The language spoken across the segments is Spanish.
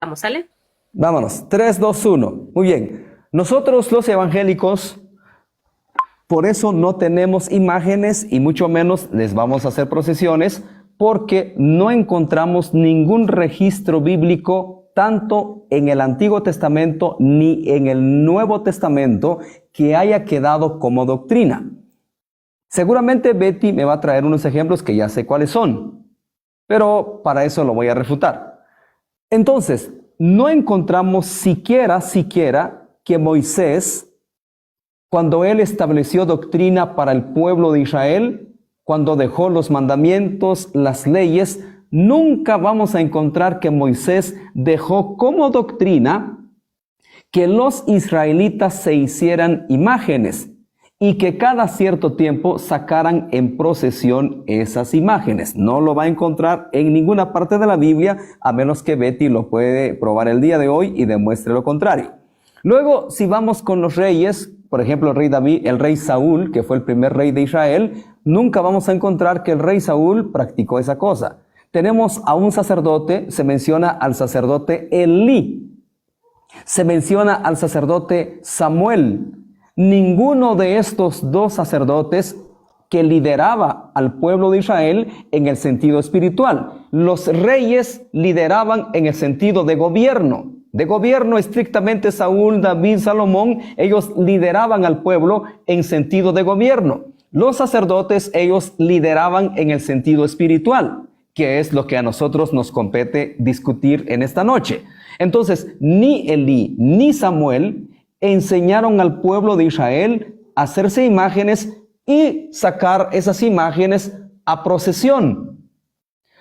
arrancamos, ¿sale? Vámonos, 3, 2, 1. Muy bien. Nosotros los evangélicos, por eso no tenemos imágenes y mucho menos les vamos a hacer procesiones, porque no encontramos ningún registro bíblico, tanto en el Antiguo Testamento ni en el Nuevo Testamento, que haya quedado como doctrina. Seguramente Betty me va a traer unos ejemplos que ya sé cuáles son, pero para eso lo voy a refutar. Entonces, no encontramos siquiera que Moisés, cuando él estableció doctrina para el pueblo de Israel, cuando dejó los mandamientos, las leyes, nunca vamos a encontrar que Moisés dejó como doctrina que los israelitas se hicieran imágenes y que cada cierto tiempo sacaran en procesión esas imágenes. No lo va a encontrar en ninguna parte de la Biblia, a menos que Betty lo puede probar el día de hoy y demuestre lo contrario. Luego, si vamos con los reyes, por ejemplo, el rey David, el rey Saúl, que fue el primer rey de Israel, nunca vamos a encontrar que el rey Saúl practicó esa cosa. Tenemos a un sacerdote, se menciona al sacerdote Elí, se menciona al sacerdote Samuel. Ninguno de estos dos sacerdotes que lideraba al pueblo de Israel en el sentido espiritual. Los reyes lideraban en el sentido de gobierno. De gobierno estrictamente Saúl, David, Salomón, ellos lideraban al pueblo en sentido de gobierno. Los sacerdotes, ellos lideraban en el sentido espiritual, que es lo que a nosotros nos compete discutir en esta noche. Entonces, ni Elí ni Samuel enseñaron al pueblo de Israel a hacerse imágenes y sacar esas imágenes a procesión.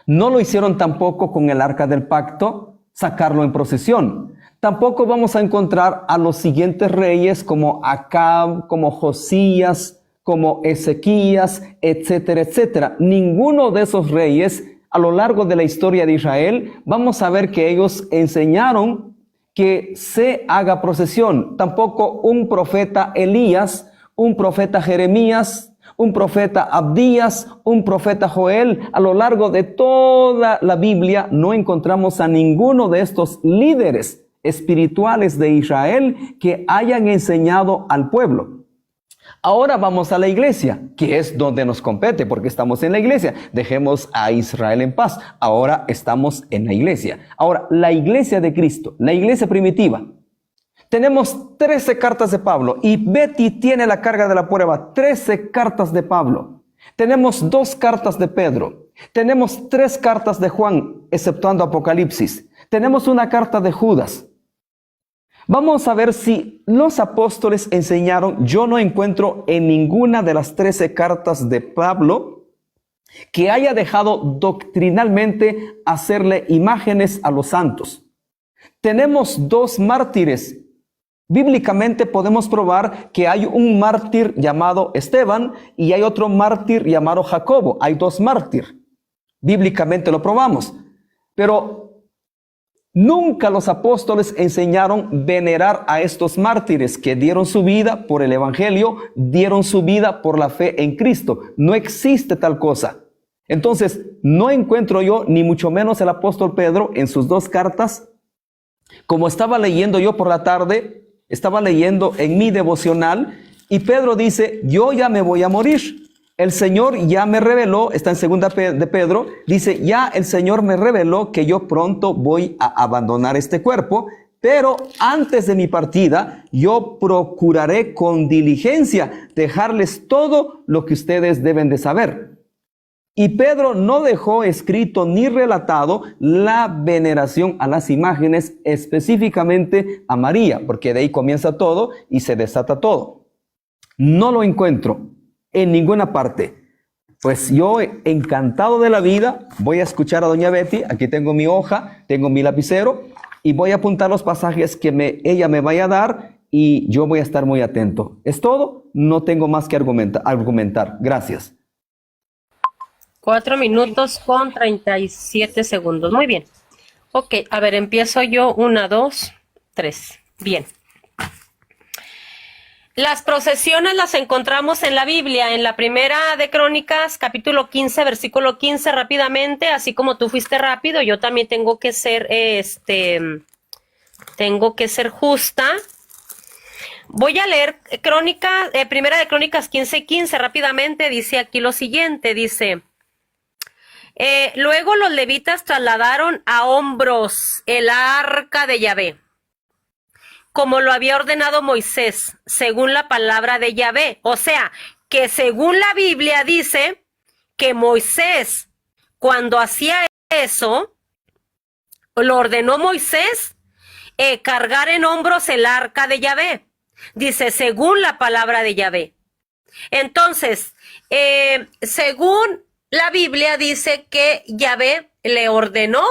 No lo hicieron tampoco con el arca del pacto, sacarlo en procesión. Tampoco vamos a encontrar a los siguientes reyes como Acab, como Josías, como Ezequías, etcétera, etcétera. Ninguno de esos reyes a lo largo de la historia de Israel vamos a ver que ellos enseñaron que se haga procesión. Tampoco un profeta Elías, un profeta Jeremías, un profeta Abdías, un profeta Joel. A lo largo de toda la Biblia no encontramos a ninguno de estos líderes espirituales de Israel que hayan enseñado al pueblo. Ahora vamos a la iglesia, que es donde nos compete, porque estamos en la iglesia. Dejemos a Israel en paz. Ahora estamos en la iglesia. Ahora, la iglesia de Cristo, la iglesia primitiva. Tenemos 13 cartas de Pablo y Betty tiene la carga de la prueba. 13 cartas de Pablo. Tenemos 2 cartas de Pedro. Tenemos 3 cartas de Juan, exceptuando Apocalipsis. Tenemos una carta de Judas. Vamos a ver si los apóstoles enseñaron. Yo no encuentro en ninguna de las 13 cartas de Pablo que haya dejado doctrinalmente hacerle imágenes a los santos. Tenemos 2 mártires. Bíblicamente podemos probar que hay un mártir llamado Esteban y hay otro mártir llamado Jacobo. Hay 2 mártires. Bíblicamente lo probamos. Pero nunca los apóstoles enseñaron venerar a estos mártires que dieron su vida por el evangelio, dieron su vida por la fe en Cristo. No existe tal cosa. Entonces, no encuentro yo, ni mucho menos el apóstol Pedro, en sus 2 cartas. Como estaba leyendo yo por la tarde, estaba leyendo en mi devocional, y Pedro dice, yo ya me voy a morir. El Señor ya me reveló, está en segunda de Pedro, dice, ya el Señor me reveló que yo pronto voy a abandonar este cuerpo, pero antes de mi partida, yo procuraré con diligencia dejarles todo lo que ustedes deben de saber. Y Pedro no dejó escrito ni relatado la veneración a las imágenes, específicamente a María, porque de ahí comienza todo y se desata todo. No lo encuentro en ninguna parte. Pues yo, encantado de la vida, voy a escuchar a doña Betty. Aquí tengo mi hoja, tengo mi lapicero y voy a apuntar los pasajes que ella me vaya a dar y yo voy a estar muy atento. ¿Es todo? No tengo más que argumentar. Gracias. 4 minutos con 37 segundos. Muy bien. Ok, a ver, empiezo yo. 1, 2, 3. Bien. Las procesiones las encontramos en la Biblia, en la primera de Crónicas, capítulo 15, versículo 15, rápidamente, así como tú fuiste rápido, yo también tengo que ser Tengo que ser justa. Voy a leer Primera de Crónicas 15:15 rápidamente. Dice aquí lo siguiente, dice... luego los levitas trasladaron a hombros el arca de Yahvé, como lo había ordenado Moisés, según la palabra de Yahvé. O sea, que según la Biblia dice que Moisés, cuando hacía eso, lo ordenó Moisés cargar en hombros el arca de Yahvé. Dice, según la palabra de Yahvé. Entonces, según la Biblia dice que Yahvé le ordenó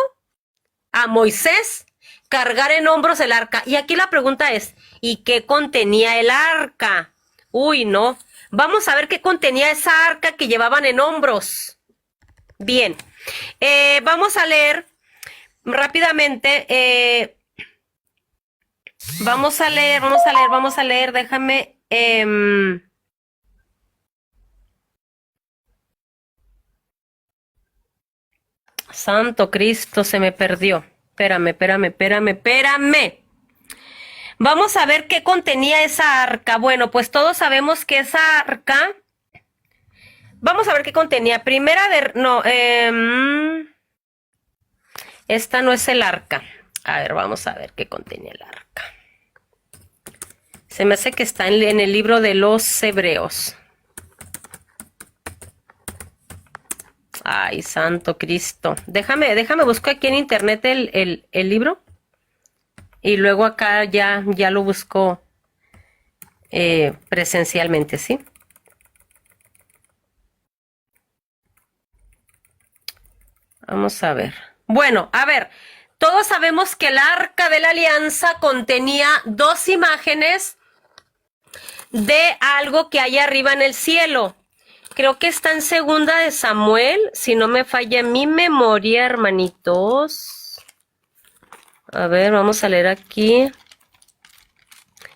a Moisés cargar en hombros el arca. Y aquí la pregunta es, ¿y qué contenía el arca? Uy, no. Vamos a ver qué contenía esa arca que llevaban en hombros. Bien. Vamos a leer rápidamente. Vamos a leer. Déjame... Santo Cristo, se me perdió. Espérame. Vamos a ver qué contenía esa arca. Bueno, pues todos sabemos que esa arca... Vamos a ver qué contenía. Esta no es el arca. A ver, vamos a ver qué contenía el arca. Se me hace que está en el libro de los Hebreos. Ay, Santo Cristo. Déjame buscar aquí en internet el libro. Y luego acá ya lo busco presencialmente, ¿sí? Vamos a ver. Bueno, a ver. Todos sabemos que el Arca de la Alianza contenía dos imágenes de algo que hay arriba en el cielo. Creo que está en Segunda de Samuel, si no me falla mi memoria, hermanitos. A ver, vamos a leer aquí.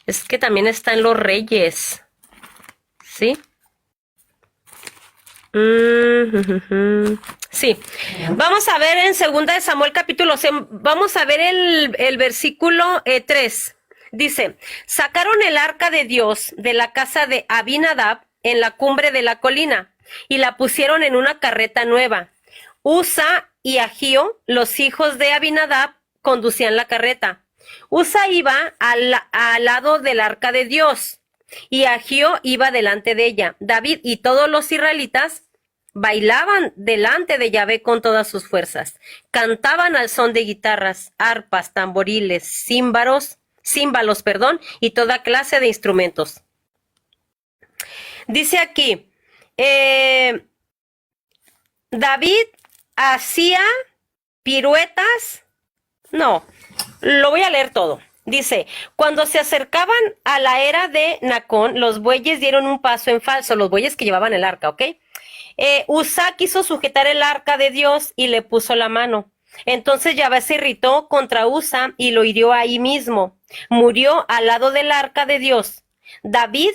Es que también está en los Reyes, ¿sí? Sí. Vamos a ver en Segunda de Samuel capítulo 6, vamos a ver el versículo 3. Dice, sacaron el arca de Dios de la casa de Abinadab en la cumbre de la colina y la pusieron en una carreta nueva. Usa y Ahío, los hijos de Abinadab, conducían la carreta. Usa iba al lado del arca de Dios y Ahío iba delante de ella. David y todos los israelitas bailaban delante de Yahvé con todas sus fuerzas. Cantaban al son de guitarras, arpas, tamboriles, címbalos, y toda clase de instrumentos. Dice aquí, David hacía piruetas. No, lo voy a leer todo. Dice, cuando se acercaban a la era de Nacón, los bueyes dieron un paso en falso, los bueyes que llevaban el arca, ¿ok? Usa quiso sujetar el arca de Dios y le puso la mano. Entonces Yahvé se irritó contra Usa y lo hirió ahí mismo. Murió al lado del arca de Dios. David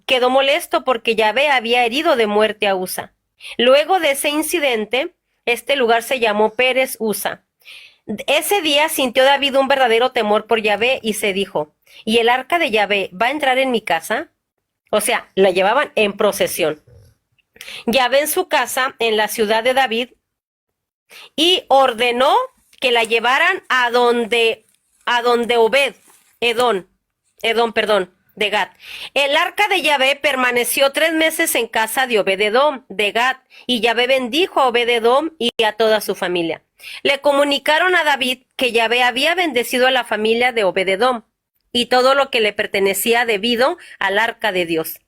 quedó molesto porque Yahvé había herido de muerte a Usa. Luego de ese incidente, este lugar se llamó Pérez Usa. Ese día sintió David un verdadero temor por Yahvé y se dijo, ¿y el arca de Yahvé va a entrar en mi casa? O sea, la llevaban en procesión. Yahvé en su casa, en la ciudad de David, y ordenó que la llevaran a donde Edom, de Gad. El arca de Yahvé permaneció 3 meses en casa de Obed-edom, de Gad, y Yahvé bendijo a Obed-edom y a toda su familia. Le comunicaron a David que Yahvé había bendecido a la familia de Obed-edom y todo lo que le pertenecía debido al arca de Dios.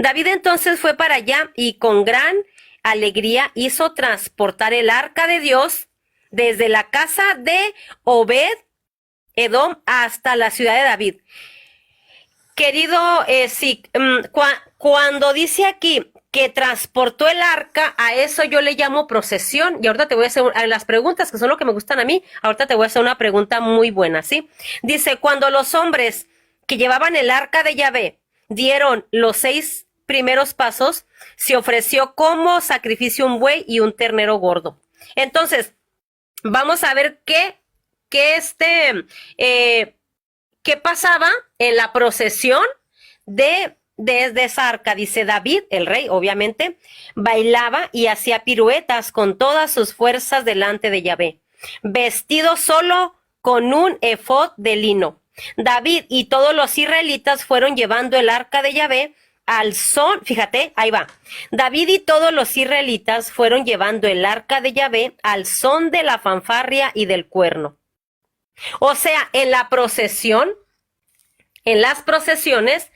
David entonces fue para allá y con gran alegría hizo transportar el arca de Dios desde la casa de Obed-edom hasta la ciudad de David. Querido, cuando dice aquí que transportó el arca, a eso yo le llamo procesión. Y ahorita te voy a hacer las preguntas, que son lo que me gustan a mí. Ahorita te voy a hacer una pregunta muy buena, ¿sí? Dice, cuando los hombres que llevaban el arca de Yahvé dieron los 6 primeros pasos, se ofreció como sacrificio un buey y un ternero gordo. Entonces, vamos a ver qué ¿qué pasaba en la procesión desde esa arca? Dice David, el rey, obviamente, bailaba y hacía piruetas con todas sus fuerzas delante de Yahvé, vestido solo con un efod de lino. David y todos los israelitas fueron llevando el arca de Yahvé al son, fíjate, ahí va. David y todos los israelitas fueron llevando el arca de Yahvé al son de la fanfarria y del cuerno. O sea, en la procesión, en las procesiones,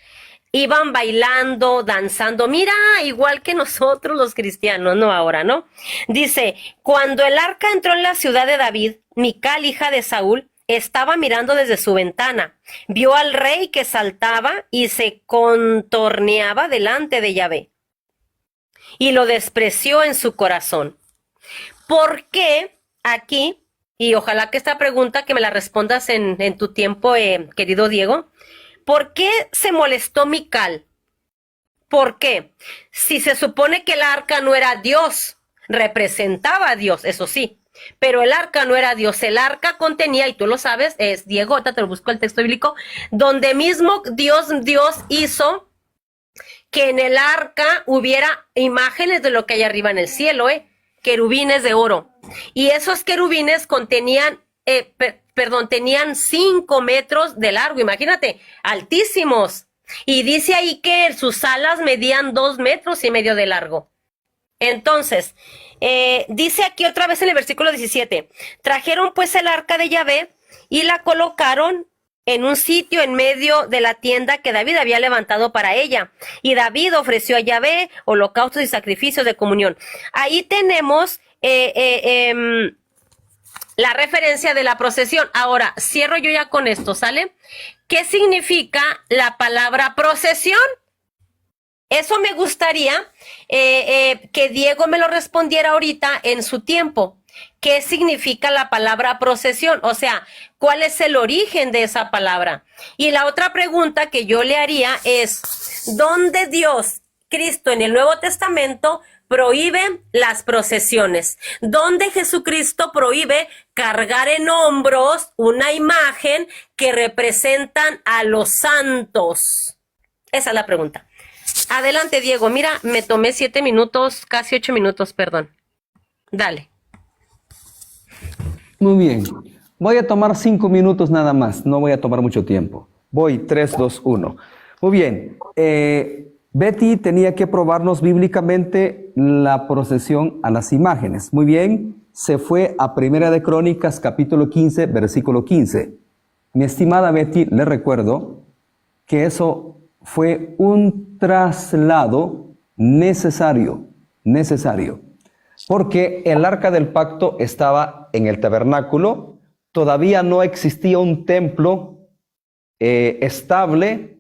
iban bailando, danzando. Mira, igual que nosotros los cristianos, no ahora, ¿no? Dice, cuando el arca entró en la ciudad de David, Mical, hija de Saúl, estaba mirando desde su ventana. Vio al rey que saltaba y se contorneaba delante de Yahvé. Y lo despreció en su corazón. ¿Por qué aquí? Y ojalá que esta pregunta que me la respondas en tu tiempo, querido Diego. ¿Por qué se molestó Mical? ¿Por qué? Si se supone que el arca no era Dios, representaba a Dios, eso sí. Pero el arca no era Dios, el arca contenía, y tú lo sabes, es Diego, ahorita te lo busco el texto bíblico, donde mismo Dios hizo que en el arca hubiera imágenes de lo que hay arriba en el cielo, querubines de oro. Y esos querubines tenían 5 metros de largo, imagínate, altísimos. Y dice ahí que sus alas medían 2,5 metros de largo. Entonces, dice aquí otra vez en el versículo 17, trajeron pues el arca de Yahvé y la colocaron en un sitio en medio de la tienda que David había levantado para ella. Y David ofreció a Yahvé holocaustos y sacrificios de comunión. Ahí tenemos la referencia de la procesión. Ahora, cierro yo ya con esto, ¿sale? ¿Qué significa la palabra procesión? Eso me gustaría que Diego me lo respondiera ahorita en su tiempo. ¿Qué significa la palabra procesión? O sea, ¿cuál es el origen de esa palabra? Y la otra pregunta que yo le haría es, ¿dónde Dios, Cristo en el Nuevo Testamento, prohíbe las procesiones? ¿Dónde Jesucristo prohíbe cargar en hombros una imagen que representan a los santos? Esa es la pregunta. Adelante, Diego. Mira, me tomé 7 minutos, casi 8 minutos, perdón. Dale. Muy bien. Voy a tomar 5 minutos nada más. No voy a tomar mucho tiempo. Voy, 3, 2, 1. Muy bien. Betty tenía que probarnos bíblicamente la procesión a las imágenes. Muy bien. Se fue a Primera de Crónicas, capítulo 15, versículo 15. Mi estimada Betty, le recuerdo que eso fue un traslado necesario, porque el arca del pacto estaba en el tabernáculo, todavía no existía un templo estable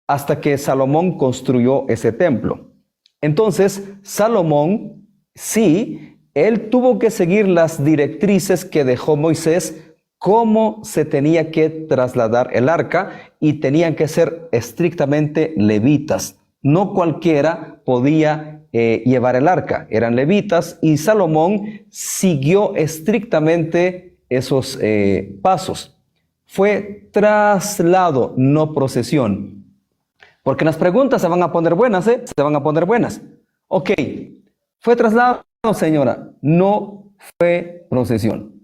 hasta que Salomón construyó ese templo. Entonces, Salomón, sí, él tuvo que seguir las directrices que dejó Moisés, cómo se tenía que trasladar el arca, y tenían que ser estrictamente levitas. No cualquiera podía llevar el arca, eran levitas, y Salomón siguió estrictamente esos pasos. Fue traslado, no procesión. Porque las preguntas se van a poner buenas, se van a poner buenas. Ok, fue traslado, señora, no fue procesión.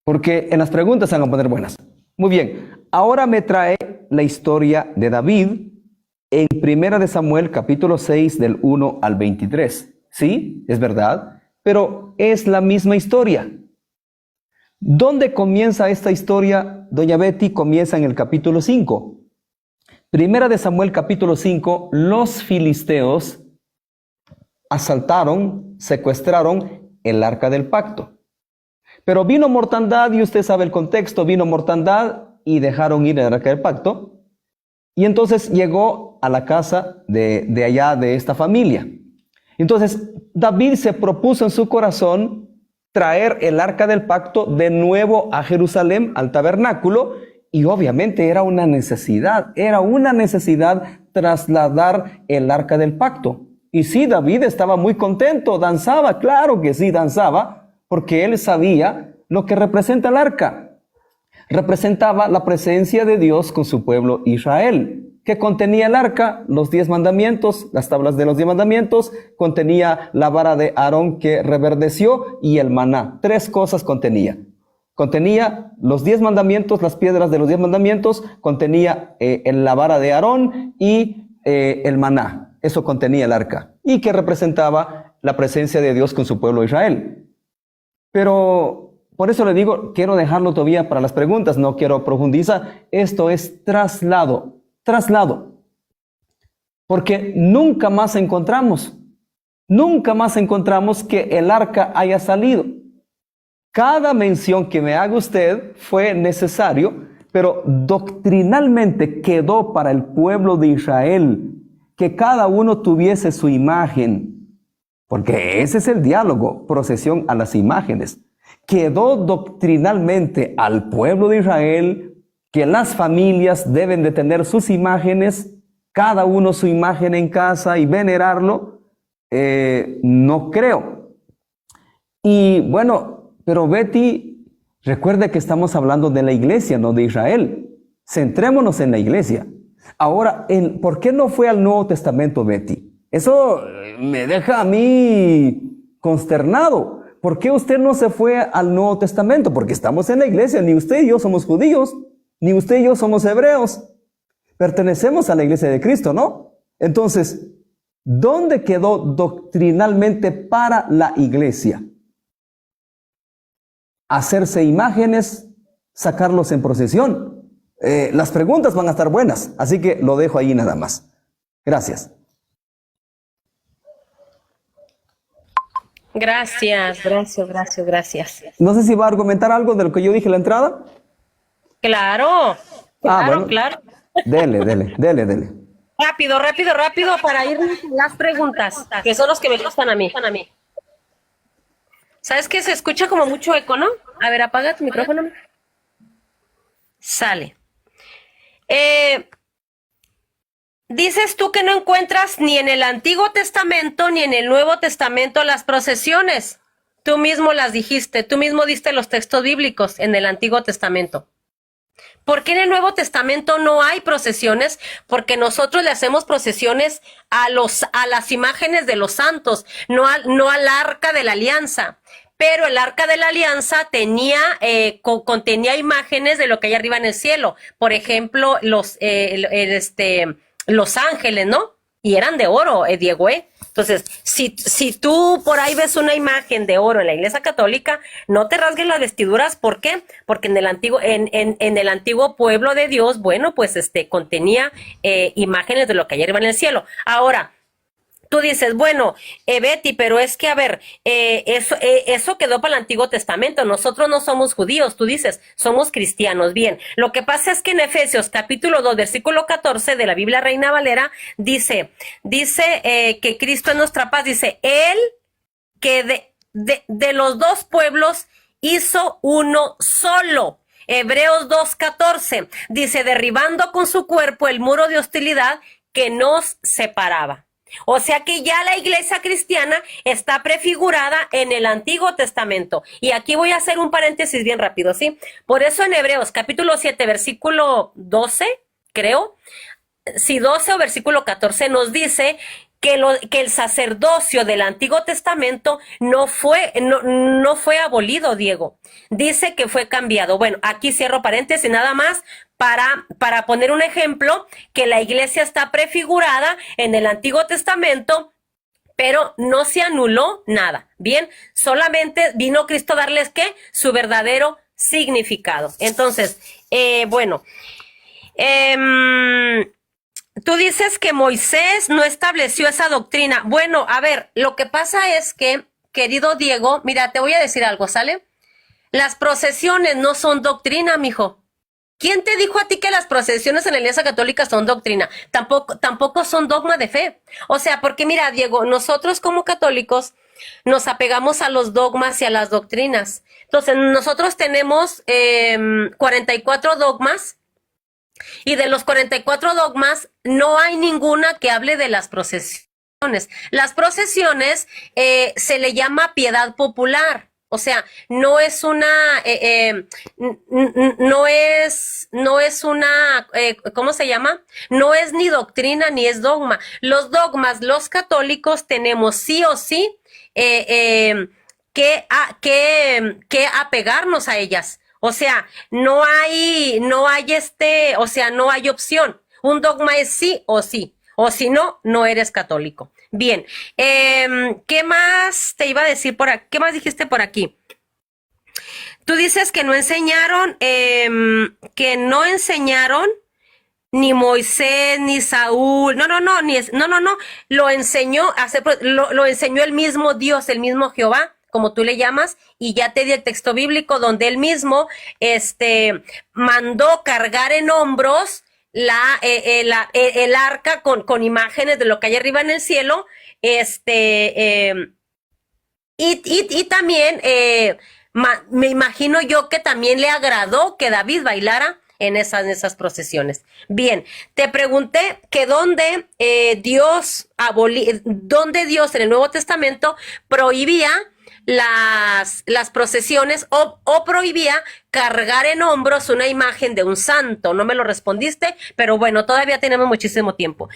Porque en las preguntas se van a poner buenas. Muy bien, ahora me trae la historia de David en 1 Samuel capítulo 6 del 1 al 23. Sí, es verdad, pero es la misma historia. ¿Dónde comienza esta historia, doña Betty? Comienza en el capítulo 5. 1 Samuel capítulo 5, los filisteos asaltaron, secuestraron el arca del pacto. Pero vino mortandad, y usted sabe el contexto, vino mortandad y dejaron ir el arca del pacto. Y entonces llegó a la casa de allá, de esta familia. Entonces David se propuso en su corazón traer el arca del pacto de nuevo a Jerusalén, al tabernáculo, y obviamente era una necesidad trasladar el arca del pacto. Y sí, David estaba muy contento, danzaba, claro que sí, danzaba, porque él sabía lo que representa el arca. representaba la presencia de Dios con su pueblo Israel. ¿Qué contenía el arca? Los 10 mandamientos, las tablas de los 10 mandamientos, contenía la vara de Aarón que reverdeció y el maná. 3 cosas contenía. Contenía los 10 mandamientos, las piedras de los 10 mandamientos, contenía la vara de Aarón y el maná. Eso contenía el arca. Y que representaba la presencia de Dios con su pueblo Israel. Pero por eso le digo, quiero dejarlo todavía para las preguntas, no quiero profundizar. Esto es traslado. Porque nunca más encontramos que el arca haya salido. Cada mención que me haga usted fue necesario, pero doctrinalmente quedó para el pueblo de Israel que cada uno tuviese su imagen, porque ese es el diálogo, procesión a las imágenes. Quedó doctrinalmente al pueblo de Israel que las familias deben de tener sus imágenes, cada uno su imagen en casa y venerarlo. No creo. Y bueno, pero Betty, recuerde que estamos hablando de la iglesia, no de Israel. Centrémonos en la iglesia. Ahora, ¿por qué no fue al Nuevo Testamento, Betty? Eso me deja a mí consternado. ¿Por qué usted no se fue al Nuevo Testamento? Porque estamos en la iglesia, ni usted y yo somos judíos, ni usted y yo somos hebreos. Pertenecemos a la iglesia de Cristo, ¿no? Entonces, ¿dónde quedó doctrinalmente para la iglesia? Hacerse imágenes, sacarlos en procesión. Las preguntas van a estar buenas, así que lo dejo ahí nada más. Gracias. Gracias. No sé si va a argumentar algo de lo que yo dije en la entrada. Claro, Bueno. claro. Dele. Rápido para ir a las preguntas, que son los que me gustan a mí. ¿Sabes qué? Se escucha como mucho eco, ¿no? A ver, apaga tu micrófono. Sale. Dices tú que no encuentras ni en el Antiguo Testamento ni en el Nuevo Testamento las procesiones. Tú mismo las dijiste, tú mismo diste los textos bíblicos en el Antiguo Testamento. ¿Por qué en el Nuevo Testamento no hay procesiones? Porque nosotros le hacemos procesiones a las imágenes de los santos, no al arca de la alianza. Pero el arca de la alianza contenía imágenes de lo que hay arriba en el cielo. Por ejemplo, los ángeles, ¿no? Y eran de oro, Diego, Entonces, si tú por ahí ves una imagen de oro en la Iglesia Católica, no te rasgues las vestiduras. ¿Por qué? Porque en el antiguo pueblo de Dios, bueno, pues contenía imágenes de lo que hay arriba en el cielo. Ahora, tú dices, bueno, Betty, pero es que, a ver, eso quedó para el Antiguo Testamento. Nosotros no somos judíos, tú dices, somos cristianos. Bien, lo que pasa es que en Efesios capítulo 2, versículo 14 de la Biblia Reina Valera, dice que Cristo es nuestra paz. Dice, Él que de los dos pueblos hizo uno solo. Hebreos 2:14 dice, derribando con su cuerpo el muro de hostilidad que nos separaba. O sea que ya la iglesia cristiana está prefigurada en el Antiguo Testamento. Y aquí voy a hacer un paréntesis bien rápido, ¿sí? Por eso en Hebreos capítulo 7, versículo 12, creo, si 12 o versículo 14 nos dice que el sacerdocio del Antiguo Testamento no fue abolido, Diego. Dice que fue cambiado. Bueno, aquí cierro paréntesis nada más para poner un ejemplo, que la iglesia está prefigurada en el Antiguo Testamento, pero no se anuló nada. Bien, solamente vino Cristo a darles, ¿qué? Su verdadero significado. Entonces, bueno, tú dices que Moisés no estableció esa doctrina. Bueno, a ver, lo que pasa es que, querido Diego, mira, te voy a decir algo, ¿sale? Las procesiones no son doctrina, mijo. ¿Quién te dijo a ti que las procesiones en la Iglesia Católica son doctrina? Tampoco son dogma de fe. O sea, porque mira, Diego, nosotros como católicos nos apegamos a los dogmas y a las doctrinas. Entonces, nosotros tenemos 44 dogmas. Y de los 44 dogmas, no hay ninguna que hable de las procesiones. Las procesiones se le llama piedad popular. O sea, no es una, no es una, ¿cómo se llama? No es ni doctrina ni es dogma. Los dogmas, los católicos tenemos sí o sí que apegarnos a ellas. O sea, no hay o sea, no hay opción. Un dogma es sí o sí. O si no, no eres católico. Bien, ¿qué más te iba a decir por aquí? ¿Qué más dijiste por aquí? Tú dices que no enseñaron, ni Moisés, ni Saúl, no, lo enseñó, lo enseñó el mismo Dios, el mismo Jehová, como tú le llamas, y ya te di el texto bíblico donde él mismo, mandó cargar en hombros el arca con imágenes de lo que hay arriba en el cielo, y también, me imagino yo que también le agradó que David bailara en esas procesiones. Bien, te pregunté que dónde Dios en el Nuevo Testamento prohibía las procesiones o prohibía cargar en hombros una imagen de un santo. No me lo respondiste, pero bueno, todavía tenemos muchísimo tiempo.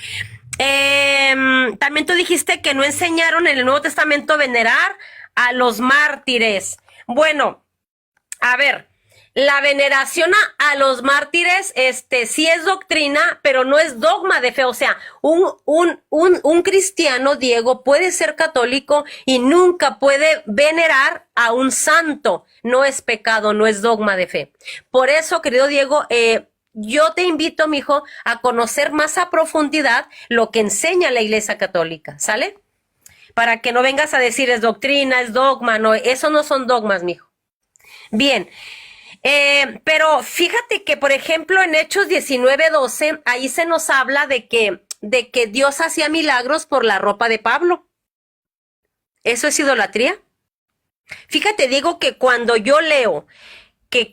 También tú dijiste que no enseñaron en el Nuevo Testamento venerar a los mártires. Bueno, a ver, la veneración a los mártires, sí es doctrina, pero no es dogma de fe. O sea, un cristiano, Diego, puede ser católico y nunca puede venerar a un santo. No es pecado, no es dogma de fe. Por eso, querido Diego, yo te invito, mijo, a conocer más a profundidad lo que enseña la Iglesia Católica, ¿sale? Para que no vengas a decir es doctrina, es dogma, no, eso no son dogmas, mijo. Bien. Pero fíjate que, por ejemplo, en Hechos 19:12, ahí se nos habla de que Dios hacía milagros por la ropa de Pablo. ¿Eso es idolatría? Fíjate, digo que cuando yo leo que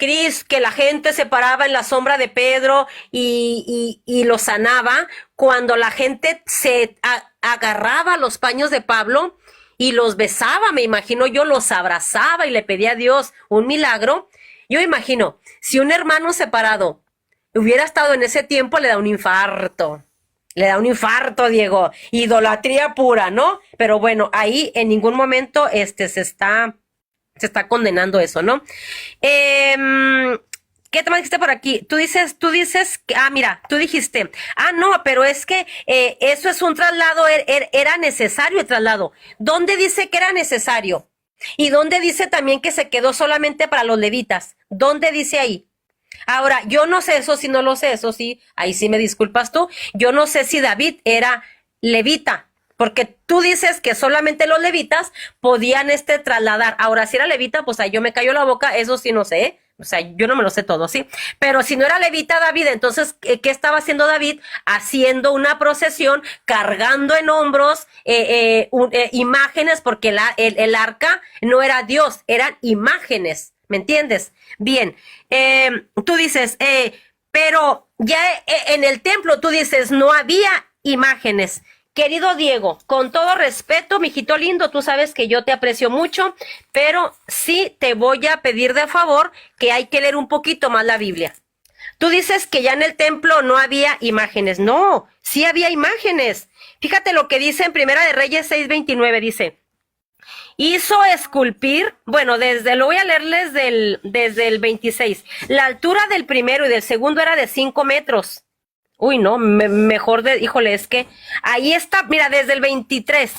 la gente se paraba en la sombra de Pedro y lo sanaba, cuando la gente se agarraba los paños de Pablo y los besaba, me imagino yo, los abrazaba y le pedía a Dios un milagro. Yo imagino, si un hermano separado hubiera estado en ese tiempo, le da un infarto. Le da un infarto, Diego. Idolatría pura, ¿no? Pero bueno, ahí en ningún momento se está condenando eso, ¿no? ¿Qué te dijiste por aquí? Tú dices, mira, tú dijiste, no, pero es que eso es un traslado, era necesario el traslado. ¿Dónde dice que era necesario? ¿Y dónde dice también que se quedó solamente para los levitas? ¿Dónde dice ahí? Ahora, yo no sé eso, si no lo sé, eso sí, ahí sí me disculpas tú. Yo no sé si David era levita, porque tú dices que solamente los levitas podían trasladar. Ahora, si era levita, pues ahí yo me callo la boca, eso sí no sé, o sea, yo no me lo sé todo, ¿sí? Pero si no era levita David, entonces, ¿qué estaba haciendo David? Haciendo una procesión, cargando en hombros imágenes, porque el arca no era Dios, eran imágenes, ¿me entiendes? Bien, tú dices, pero ya en el templo, tú dices, no había imágenes. Querido Diego, con todo respeto, mijito lindo, tú sabes que yo te aprecio mucho, pero sí te voy a pedir de favor que hay que leer un poquito más la Biblia. Tú dices que ya en el templo no había imágenes. No, sí había imágenes. Fíjate lo que dice en Primera de Reyes 6:29, dice, hizo esculpir, bueno, lo voy a leerles desde el 26. La altura del primero y del segundo era de 5 metros. Uy, no, híjole, es que ahí está, mira, desde el 23.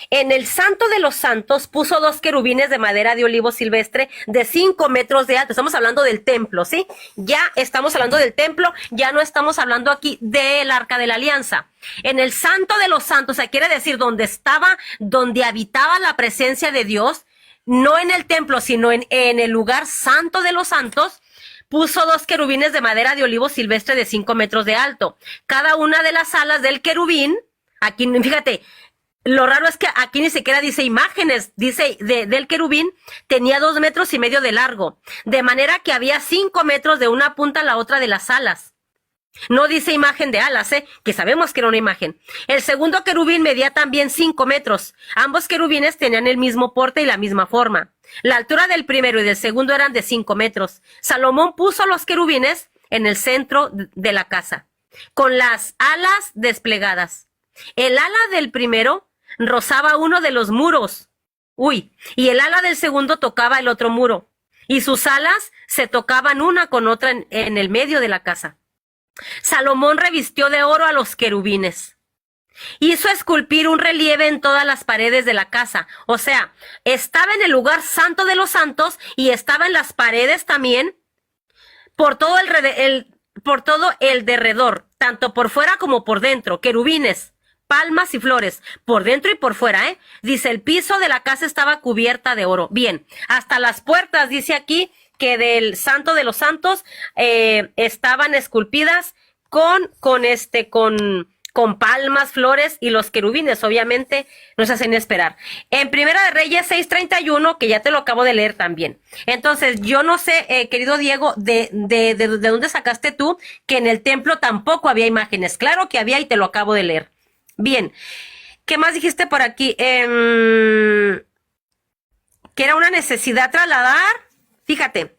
En el Santo de los Santos puso 2 querubines de madera de olivo silvestre de 5 metros de alto. Estamos hablando del templo, ¿sí? Ya estamos hablando del templo, ya no estamos hablando aquí del Arca de la Alianza. En el Santo de los Santos, o sea, quiere decir donde habitaba la presencia de Dios, no en el templo, sino en el lugar santo de los santos, puso 2 querubines de madera de olivo silvestre de 5 metros de alto. Cada una de las alas del querubín, aquí, fíjate, lo raro es que aquí ni siquiera dice imágenes, dice del querubín, tenía 2,5 metros de largo, de manera que había 5 metros de una punta a la otra de las alas. No dice imagen de alas, que sabemos que era una imagen. El segundo querubín medía también 5 metros. Ambos querubines tenían el mismo porte y la misma forma. La altura del primero y del segundo eran de 5 metros. Salomón puso los querubines en el centro de la casa, con las alas desplegadas. El ala del primero rozaba uno de los muros. Y el ala del segundo tocaba el otro muro. Y sus alas se tocaban una con otra en el medio de la casa. Salomón revistió de oro a los querubines. Hizo esculpir un relieve en todas las paredes de la casa. O sea, estaba en el lugar santo de los santos y estaba en las paredes también por todo el derredor, tanto por fuera como por dentro, querubines, palmas y flores, por dentro y por fuera, ¿eh? Dice, el piso de la casa estaba cubierta de oro. Bien, hasta las puertas, dice aquí, que del santo de los santos estaban esculpidas con palmas, flores, y los querubines obviamente nos hacen esperar. En Primera de Reyes 6:31, que ya te lo acabo de leer también. Entonces, yo no sé, querido Diego, de dónde sacaste tú que en el templo tampoco había imágenes. Claro que había y te lo acabo de leer. Bien, ¿qué más dijiste por aquí? Que era una necesidad trasladar. Fíjate,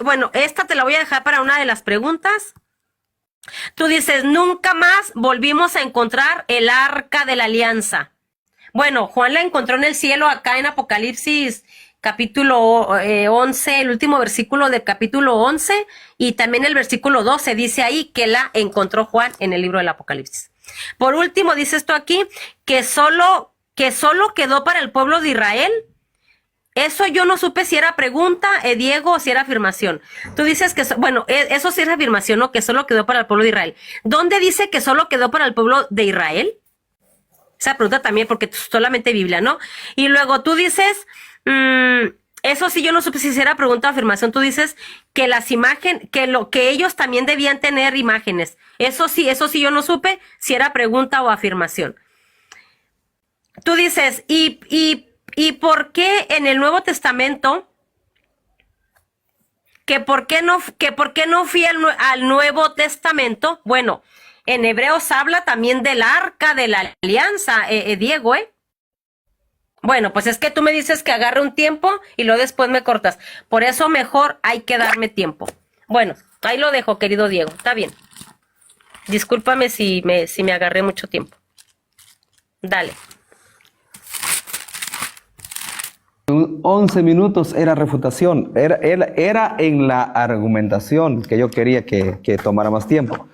bueno, esta te la voy a dejar para una de las preguntas. Tú dices, nunca más volvimos a encontrar el arca de la alianza. Bueno, Juan la encontró en el cielo acá en Apocalipsis capítulo 11, el último versículo del capítulo 11, y también el versículo 12 dice ahí que la encontró Juan en el libro del Apocalipsis. Por último, dice esto aquí, que solo quedó para el pueblo de Israel. Eso yo no supe si era pregunta, Diego, o si era afirmación. Tú dices que, bueno, eso sí es afirmación, ¿no? Que solo quedó para el pueblo de Israel. ¿Dónde dice que solo quedó para el pueblo de Israel? Esa pregunta también, porque solamente Biblia, ¿no? Y luego tú dices, eso sí yo no supe si era pregunta o afirmación. Tú dices que las imágenes, que ellos también debían tener imágenes. Eso sí yo no supe si era pregunta o afirmación. Tú dices, ¿y por qué en el Nuevo Testamento, que por qué no fui al Nuevo Testamento? Bueno, en Hebreos habla también del arca de la alianza, Diego, ¿eh? Bueno, pues es que tú me dices que agarre un tiempo y luego después me cortas. Por eso mejor hay que darme tiempo. Bueno, ahí lo dejo, querido Diego. Está bien. Discúlpame si me agarré mucho tiempo. Dale. 11 minutos era refutación, era en la argumentación que yo quería que tomara más tiempo.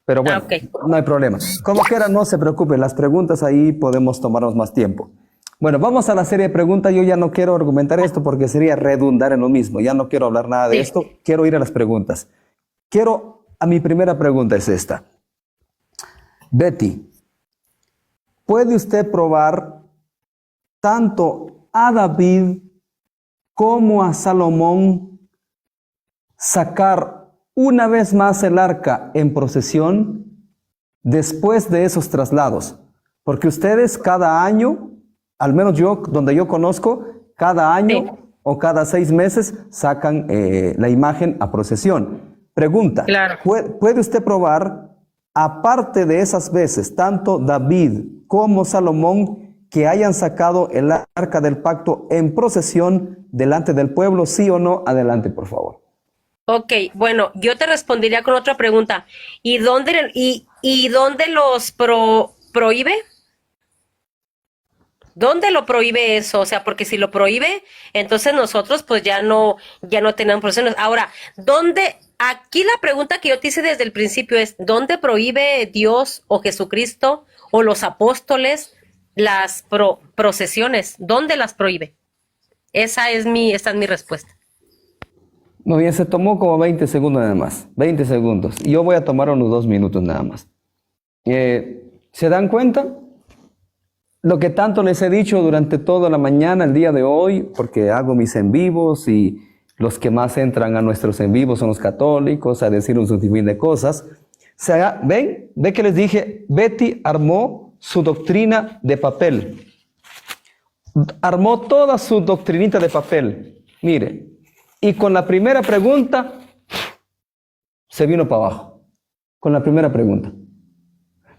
Pero bueno, Okay. No hay problema. Como quiera, no se preocupe, las preguntas ahí podemos tomarnos más tiempo. Bueno, vamos a la serie de preguntas. Yo ya no quiero argumentar esto porque sería redundar en lo mismo. Ya no quiero hablar nada de esto. Quiero ir a las preguntas. Mi primera pregunta es esta. Betty, ¿puede usted probar tanto a David como a Salomón sacar una vez más el arca en procesión después de esos traslados? Porque ustedes cada año, al menos yo, donde yo conozco, cada año o cada 6 meses sacan la imagen a procesión. Pregunta, Claro. ¿puede usted probar, aparte de esas veces, tanto David como Salomón, que hayan sacado el arca del pacto en procesión delante del pueblo, sí o no? Adelante, por favor. Ok, bueno, yo te respondería con otra pregunta. ¿Y dónde los prohíbe? ¿Dónde lo prohíbe eso? O sea, porque si lo prohíbe, entonces nosotros pues ya no tenemos procesiones. Ahora, aquí la pregunta que yo te hice desde el principio es, ¿dónde prohíbe Dios o Jesucristo o los apóstoles las procesiones? ¿Dónde las prohíbe? Esa es mi respuesta. Muy bien, se tomó como 20 segundos nada más. 20 segundos. Y yo voy a tomar unos 2 minutos nada más. ¿Se dan cuenta? Lo que tanto les he dicho durante toda la mañana, el día de hoy, porque hago mis en vivos y los que más entran a nuestros en vivos son los católicos a decir un sinfín de cosas. ¿Ven que les dije? Betty armó su doctrina de papel. Armó toda su doctrinita de papel. Mire, y con la primera pregunta se vino para abajo. Con la primera pregunta.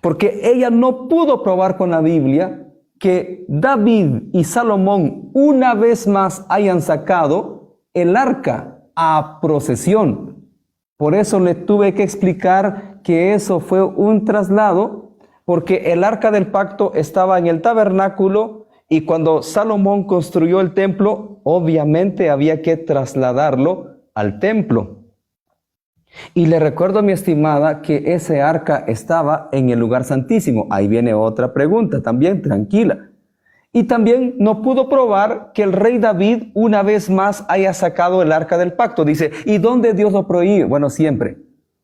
Porque ella no pudo probar con la Biblia que David y Salomón una vez más hayan sacado el arca a procesión. Por eso le tuve que explicar que eso fue un traslado, porque el arca del pacto estaba en el tabernáculo y cuando Salomón construyó el templo, obviamente había que trasladarlo al templo. Y le recuerdo a mi estimada que ese arca estaba en el lugar santísimo. Ahí viene otra pregunta también, tranquila. Y también no pudo probar que el rey David una vez más haya sacado el arca del pacto. Dice, ¿y dónde Dios lo prohíbe? Bueno, siempre.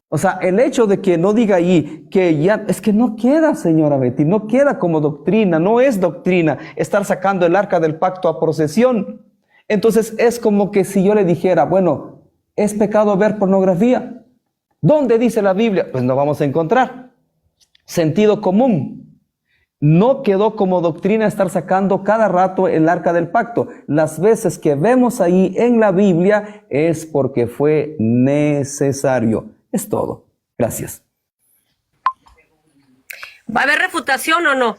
O sea, el hecho de que no diga ahí que ya, es que no queda, señora Betty, no queda como doctrina, no es doctrina estar sacando el arca del pacto a procesión. Entonces es como que si yo le dijera, bueno, ¿es pecado ver pornografía? ¿Dónde dice la Biblia? Pues no vamos a encontrar. Sentido común. No quedó como doctrina estar sacando cada rato el arca del pacto. Las veces que vemos ahí en la Biblia es porque fue necesario. Es todo. Gracias. ¿Va a haber refutación o no?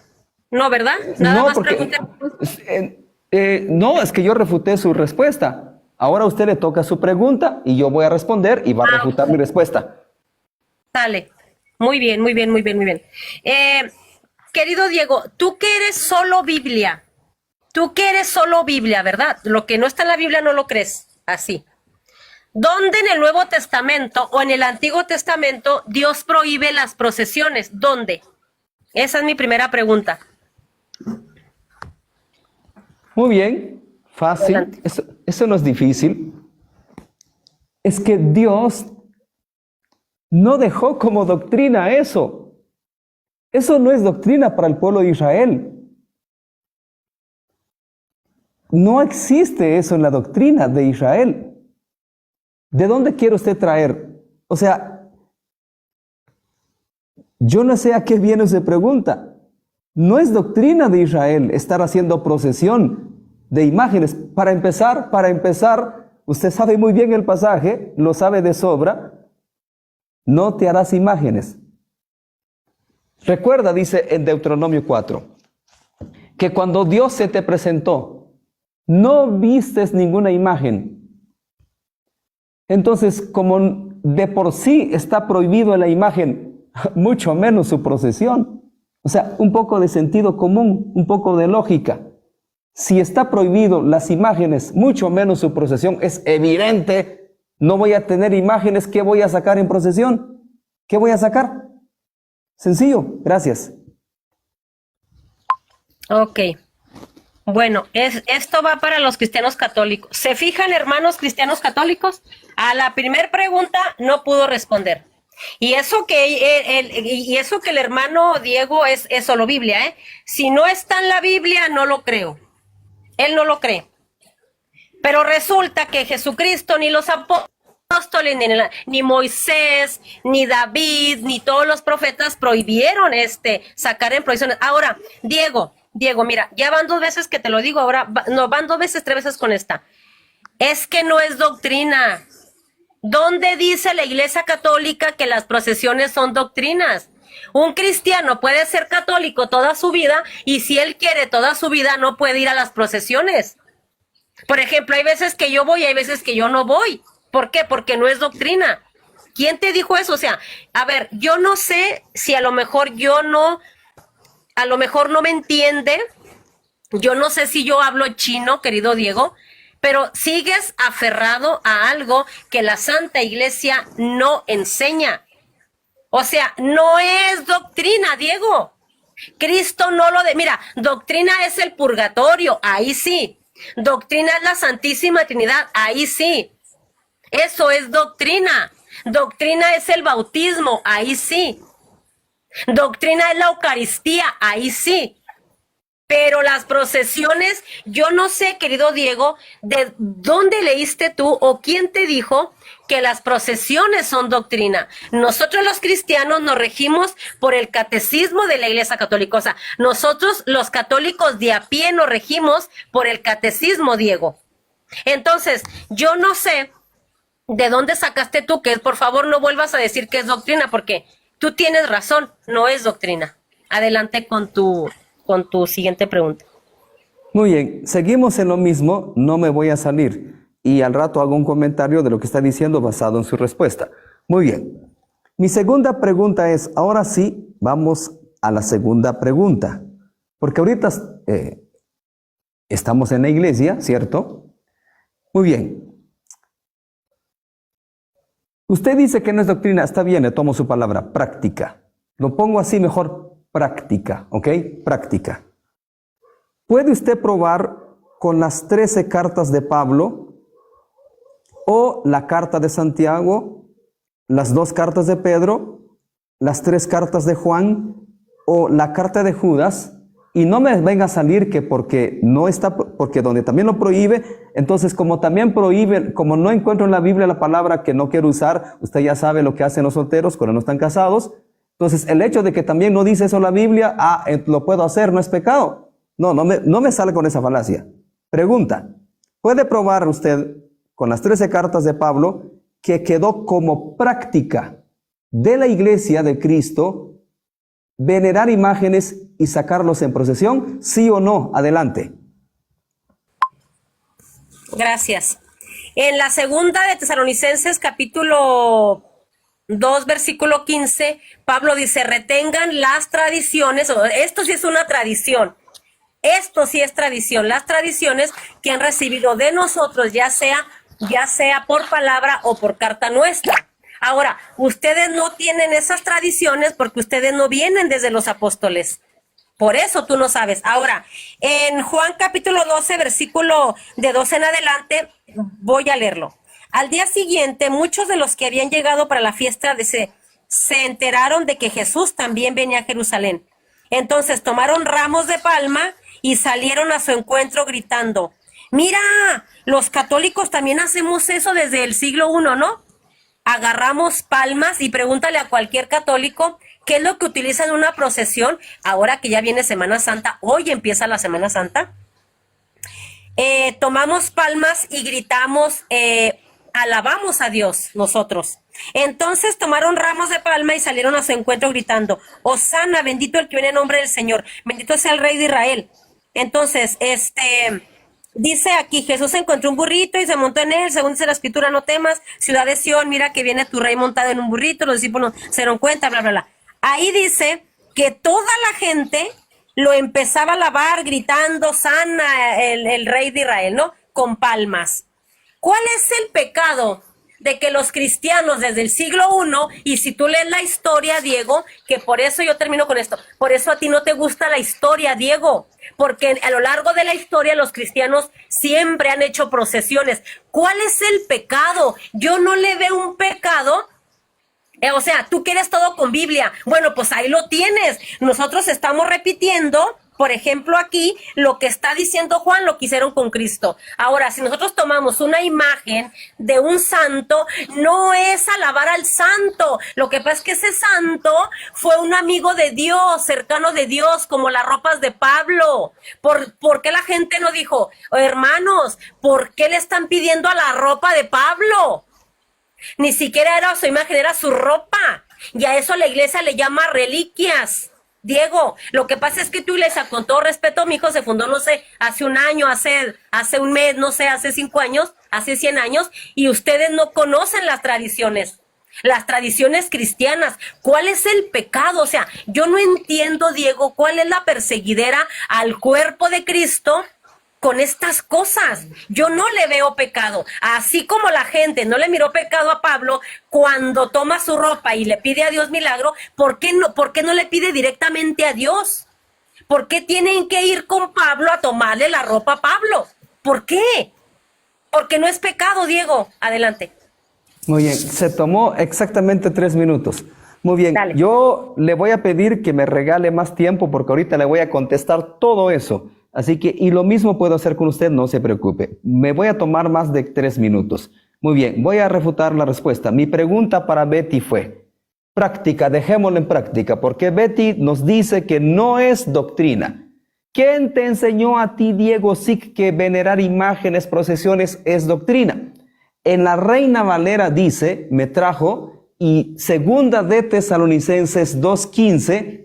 No, ¿verdad? Nada No, más porque, pregunté. no, es que yo refuté su respuesta. Ahora a usted le toca su pregunta y yo voy a responder y va a refutar mi respuesta. Sale. Muy bien, muy bien, muy bien, muy bien. Querido Diego, tú que eres solo Biblia, ¿verdad? Lo que no está en la Biblia no lo crees, así. ¿Dónde en el Nuevo Testamento o en el Antiguo Testamento Dios prohíbe las procesiones? ¿Dónde? Esa es mi primera pregunta. Muy bien, fácil. Eso no es difícil. Es que Dios no dejó como doctrina eso. Eso no es doctrina para el pueblo de Israel. No existe eso en la doctrina de Israel. ¿De dónde quiere usted traer? O sea, yo no sé a qué viene su pregunta. No es doctrina de Israel estar haciendo procesión de imágenes. Para empezar, usted sabe muy bien el pasaje, lo sabe de sobra. No te harás imágenes. Recuerda, dice en Deuteronomio 4, que cuando Dios se te presentó, no vistes ninguna imagen. Entonces, como de por sí está prohibido la imagen, mucho menos su procesión. O sea, un poco de sentido común, un poco de lógica. Si está prohibido las imágenes, mucho menos su procesión, es evidente. No voy a tener imágenes, ¿qué voy a sacar en procesión? ¿Qué voy a sacar? Sencillo, gracias. Ok. Bueno, esto va para los cristianos católicos. ¿Se fijan, hermanos cristianos católicos? A la primera pregunta no pudo responder. Y eso que el hermano Diego es solo Biblia, ¿eh? Si no está en la Biblia, no lo creo. Él no lo cree. Pero resulta que Jesucristo ni los apóstoles, ni Moisés, ni David, ni todos los profetas prohibieron sacar en prohibiciones. Ahora, Diego, mira, ya van 2 veces que te lo digo, ahora, no, van 2 veces, 3 veces con esta. Es que no es doctrina. ¿Dónde dice la Iglesia Católica que las procesiones son doctrinas? Un cristiano puede ser católico toda su vida y si él quiere toda su vida no puede ir a las procesiones. Por ejemplo, hay veces que yo voy y hay veces que yo no voy. ¿Por qué? Porque no es doctrina. ¿Quién te dijo eso? O sea, a ver, yo no sé si a lo mejor no me entiende. Yo no sé si yo hablo chino, querido Diego, pero sigues aferrado a algo que la Santa Iglesia no enseña. O sea, no es doctrina, Diego. Cristo no mira, doctrina es el purgatorio, ahí sí. Doctrina es la Santísima Trinidad, ahí sí. Eso es doctrina. Doctrina es el bautismo, ahí sí. Doctrina es la Eucaristía, ahí sí. Pero las procesiones, yo no sé, querido Diego, de dónde leíste tú o quién te dijo que las procesiones son doctrina. Nosotros los cristianos nos regimos por el catecismo de la Iglesia Católica. O sea, nosotros los católicos de a pie nos regimos por el catecismo, Diego. Entonces, yo no sé de dónde sacaste tú que, por favor, no vuelvas a decir que es doctrina, porque tú tienes razón, no es doctrina. Adelante con tu con tu siguiente pregunta. Muy bien, seguimos en lo mismo, no me voy a salir. Y al rato hago un comentario de lo que está diciendo basado en su respuesta. Muy bien. Mi segunda pregunta es, ahora sí, vamos a la segunda pregunta. Porque ahorita estamos en la iglesia, ¿cierto? Muy bien. Usted dice que no es doctrina, está bien, le tomo su palabra, práctica. Lo pongo así mejor, práctica, ¿ok? Práctica. ¿Puede usted probar con las 13 cartas de Pablo o la carta de Santiago, las 2 cartas de Pedro, las 3 cartas de Juan o la carta de Judas? Y no me venga a salir que porque no está, porque donde también lo prohíbe, entonces como también prohíbe, como no encuentro en la Biblia la palabra que no quiero usar, usted ya sabe lo que hacen los solteros cuando no están casados. Entonces el hecho de que también no dice eso la Biblia, lo puedo hacer, no es pecado. No me sale con esa falacia. Pregunta, ¿puede probar usted con las 13 cartas de Pablo que quedó como práctica de la iglesia de Cristo venerar imágenes y sacarlos en procesión? ¿Sí o no? Adelante. Gracias. En la segunda de Tesalonicenses, capítulo 2, versículo 15, Pablo dice, retengan las tradiciones, esto sí es una tradición. Esto sí es tradición, las tradiciones que han recibido de nosotros, ya sea por palabra o por carta nuestra. Ahora, ustedes no tienen esas tradiciones porque ustedes no vienen desde los apóstoles. Por eso tú no sabes. Ahora, en Juan capítulo 12, versículo de 12 en adelante, voy a leerlo. Al día siguiente, muchos de los que habían llegado para la fiesta se enteraron de que Jesús también venía a Jerusalén. Entonces tomaron ramos de palma y salieron a su encuentro gritando, mira, los católicos también hacemos eso desde el siglo I, ¿no? Agarramos palmas y pregúntale a cualquier católico qué es lo que utilizan en una procesión ahora que ya viene Semana Santa, hoy empieza la Semana Santa. Tomamos palmas y gritamos, alabamos a Dios nosotros. Entonces tomaron ramos de palma y salieron a su encuentro gritando, Hosana, bendito el que viene en nombre del Señor, bendito sea el Rey de Israel. Entonces, dice aquí, Jesús encontró un burrito y se montó en él, según dice la escritura, no temas, ciudad de Sión, mira que viene tu rey montado en un burrito, los discípulos se dieron cuenta, bla, bla, bla. Ahí dice que toda la gente lo empezaba a alabar gritando, sana el Rey de Israel, ¿no? Con palmas. ¿Cuál es el pecado de que los cristianos desde el siglo I, y si tú lees la historia, Diego, que por eso yo termino con esto, por eso a ti no te gusta la historia, Diego, porque a lo largo de la historia los cristianos siempre han hecho procesiones. ¿Cuál es el pecado? Yo no le veo un pecado. O sea, tú quieres todo con Biblia. Bueno, pues ahí lo tienes. Nosotros estamos repitiendo, por ejemplo, aquí, lo que está diciendo Juan, lo que hicieron con Cristo. Ahora, si nosotros tomamos una imagen de un santo, no es alabar al santo. Lo que pasa es que ese santo fue un amigo de Dios, cercano de Dios, como las ropas de Pablo. ¿Por qué la gente no dijo, hermanos, ¿por qué le están pidiendo a la ropa de Pablo? Ni siquiera era su imagen, era su ropa. Y a eso la iglesia le llama reliquias. Diego, lo que pasa es que tu iglesia, con todo respeto, mi hijo se fundó, no sé, hace un año, hace un mes, no sé, hace 5 años, hace 100 años, y ustedes no conocen las tradiciones cristianas. ¿Cuál es el pecado? O sea, yo no entiendo, Diego, cuál es la perseguidera al cuerpo de Cristo con estas cosas. Yo no le veo pecado. Así como la gente no le miró pecado a Pablo cuando toma su ropa y le pide a Dios milagro, ¿por qué no le pide directamente a Dios? ¿Por qué tienen que ir con Pablo a tomarle la ropa a Pablo? ¿Por qué? Porque no es pecado, Diego. Adelante. Muy bien, se tomó exactamente 3 minutos. Muy bien, Dale. Yo le voy a pedir que me regale más tiempo porque ahorita le voy a contestar todo eso. Así que, y lo mismo puedo hacer con usted, no se preocupe. Me voy a tomar más de 3 minutos. Muy bien, voy a refutar la respuesta. Mi pregunta para Betty fue, práctica, dejémoslo en práctica, porque Betty nos dice que no es doctrina. ¿Quién te enseñó a ti, Diego Sic, que venerar imágenes, procesiones es doctrina? En la Reina Valera dice, me trajo, y segunda de Tesalonicenses 2:15,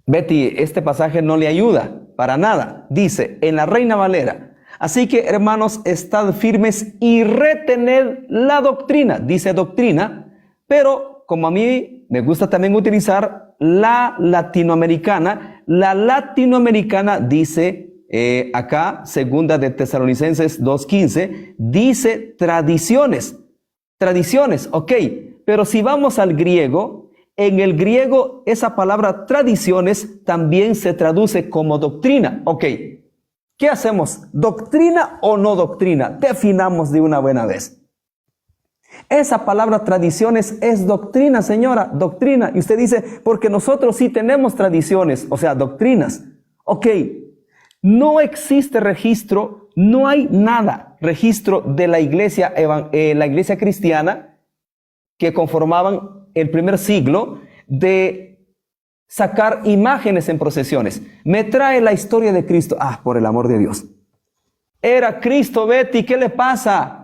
Betty, este pasaje no le ayuda para nada. Dice en la Reina Valera: así que, hermanos, estad firmes y retened la doctrina. Dice doctrina, pero como a mí me gusta también utilizar la latinoamericana dice acá, segunda de Tesalonicenses 2:15, dice tradiciones. Tradiciones, ok. Pero si vamos al griego, en el griego esa palabra tradiciones también se traduce como doctrina. Ok, ¿qué hacemos? ¿Doctrina o no doctrina? Definamos de una buena vez. Esa palabra tradiciones es doctrina, señora, doctrina. Y usted dice, porque nosotros sí tenemos tradiciones, o sea, doctrinas. Ok, no existe registro, no hay nada, registro de la iglesia cristiana que conformaban el primer siglo de sacar imágenes en procesiones. Me trae la historia de Cristo. Ah, por el amor de Dios. Era Cristo, Betty, ¿qué le pasa?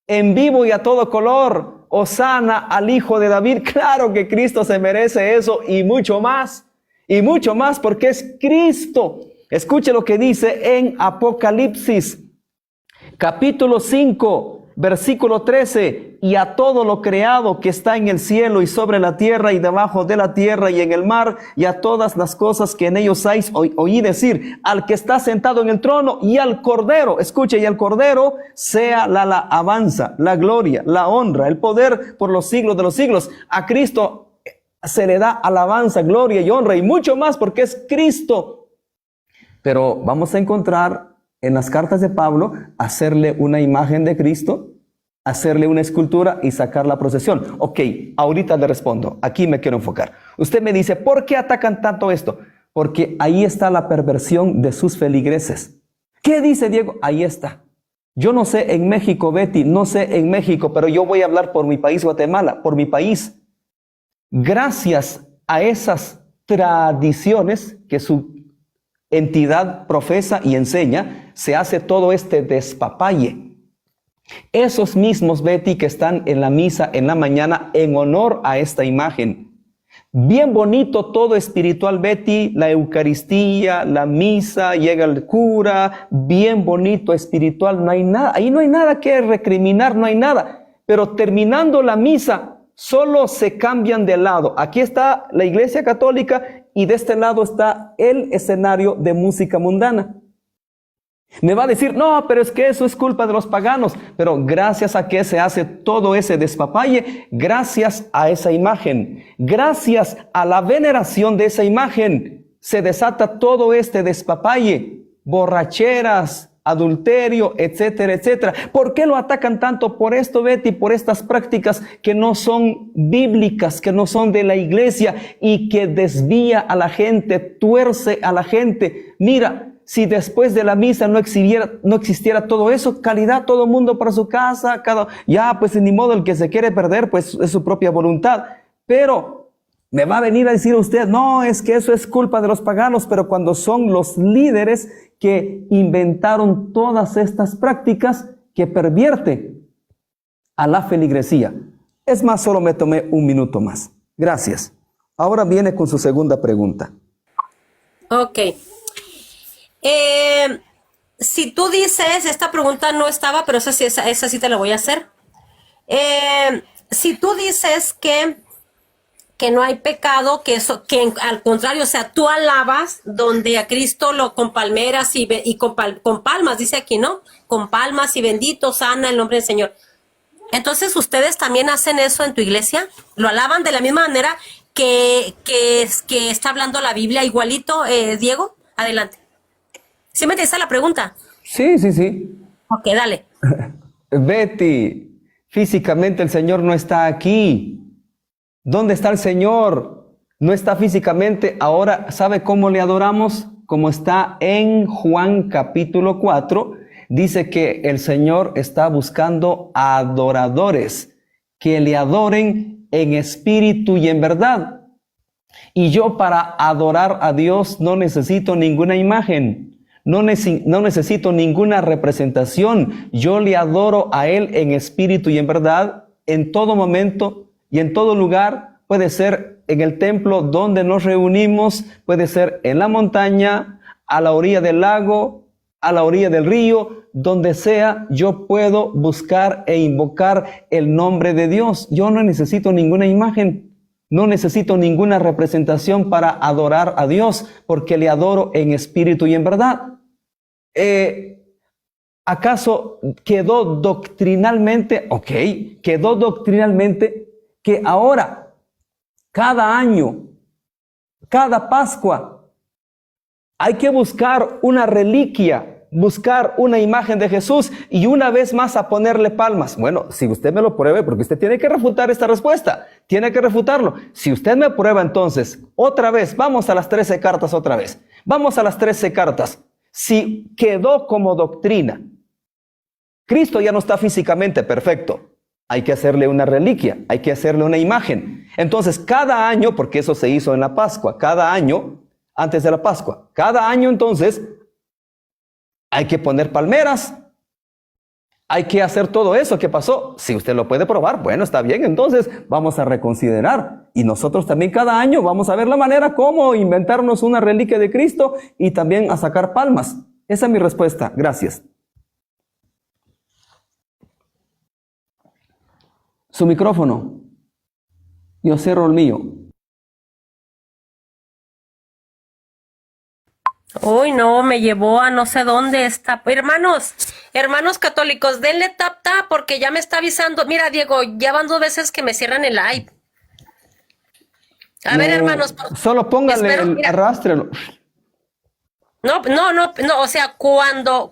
En vivo y a todo color. Hosana al Hijo de David. Claro que Cristo se merece eso y mucho más. Y mucho más porque es Cristo. Escuche lo que dice en Apocalipsis, capítulo 5, versículo 13. Y a todo lo creado que está en el cielo y sobre la tierra y debajo de la tierra y en el mar, y a todas las cosas que en ellos hay, oí decir, al que está sentado en el trono y al Cordero. Escuche, y al Cordero sea la alabanza, la gloria, la honra, el poder por los siglos de los siglos. A Cristo se le da alabanza, gloria y honra y mucho más porque es Cristo. Pero vamos a encontrar en las cartas de Pablo hacerle una imagen de Cristo, hacerle una escultura y sacar la procesión. Ok, ahorita le respondo. Aquí me quiero enfocar. Usted me dice, ¿por qué atacan tanto esto? Porque ahí está la perversión de sus feligreses. ¿Qué dice Diego? Ahí está. Yo no sé en México, Betty, no sé en México, pero yo voy a hablar por mi país, Guatemala, por mi país. Gracias a esas tradiciones que su entidad profesa y enseña, se hace todo este despapalle. Esos mismos, Betty, que están en la misa en la mañana en honor a esta imagen. Bien bonito todo espiritual, Betty, la Eucaristía, la misa, llega el cura, bien bonito espiritual, no hay nada, ahí no hay nada que recriminar, no hay nada. Pero terminando la misa, solo se cambian de lado. Aquí está la Iglesia Católica y de este lado está el escenario de música mundana. Me va a decir, no, pero es que eso es culpa de los paganos. Pero gracias a que se hace todo ese despapalle, gracias a esa imagen, gracias a la veneración de esa imagen, se desata todo este despapalle, borracheras, adulterio, etcétera, etcétera. ¿Por qué lo atacan tanto? Por esto, Betty, por estas prácticas que no son bíblicas, que no son de la iglesia y que desvía a la gente, tuerce a la gente. Mira, si después de la misa no existiera todo eso, calidad, todo mundo para su casa, ya pues ni modo, el que se quiere perder, pues es su propia voluntad. Pero me va a venir a decir usted, no, es que eso es culpa de los paganos, pero cuando son los líderes que inventaron todas estas prácticas que pervierte a la feligresía. Es más, solo me tomé un minuto más. Gracias. Ahora viene con su segunda pregunta. Ok. Si tú dices, esta pregunta no estaba, pero esa sí te la voy a hacer. Si tú dices que no hay pecado, que al contrario, o sea, tú alabas donde a Cristo con palmeras y con palmas, dice aquí, ¿no? Con palmas y bendito, sana el nombre del Señor. Entonces, ¿ustedes también hacen eso en tu iglesia? ¿Lo alaban de la misma manera que está hablando la Biblia igualito, Diego? Adelante. ¿Sí me entiendes la pregunta? Sí, sí, sí. Ok, dale. Betty, físicamente el Señor no está aquí. ¿Dónde está el Señor? No está físicamente. Ahora, ¿sabe cómo le adoramos? Como está en Juan capítulo 4, dice que el Señor está buscando adoradores que le adoren en espíritu y en verdad. Y yo para adorar a Dios no necesito ninguna imagen. No necesito ninguna representación. Yo le adoro a Él en espíritu y en verdad, en todo momento y en todo lugar, puede ser en el templo donde nos reunimos, puede ser en la montaña, a la orilla del lago, a la orilla del río, donde sea, yo puedo buscar e invocar el nombre de Dios. Yo no necesito ninguna imagen, no necesito ninguna representación para adorar a Dios, porque le adoro en espíritu y en verdad. ¿Acaso quedó doctrinalmente? Ok, quedó doctrinalmente que ahora, cada año, cada Pascua, hay que buscar una reliquia, buscar una imagen de Jesús y una vez más a ponerle palmas. Bueno, si usted me lo pruebe, porque usted tiene que refutar esta respuesta, tiene que refutarlo. Si usted me prueba entonces, otra vez, vamos a las 13 cartas otra vez. Vamos a las 13 cartas. Si quedó como doctrina, Cristo ya no está físicamente perfecto. Hay que hacerle una reliquia, hay que hacerle una imagen. Entonces, cada año, porque eso se hizo en la Pascua, cada año, antes de la Pascua, cada año entonces, hay que poner palmeras, hay que hacer todo eso que pasó. Si usted lo puede probar, bueno, está bien, entonces vamos a reconsiderar. Y nosotros también cada año vamos a ver la manera cómo inventarnos una reliquia de Cristo y también a sacar palmas. Esa es mi respuesta. Gracias. Su micrófono. Yo cierro el mío. Uy, no, me llevó a no sé dónde está. Hermanos católicos, denle tap tap porque ya me está avisando. Mira, Diego, ya van 2 veces que me cierran el live. A ver, hermanos. Solo póngale espero, arrástrelo. No, o sea, cuando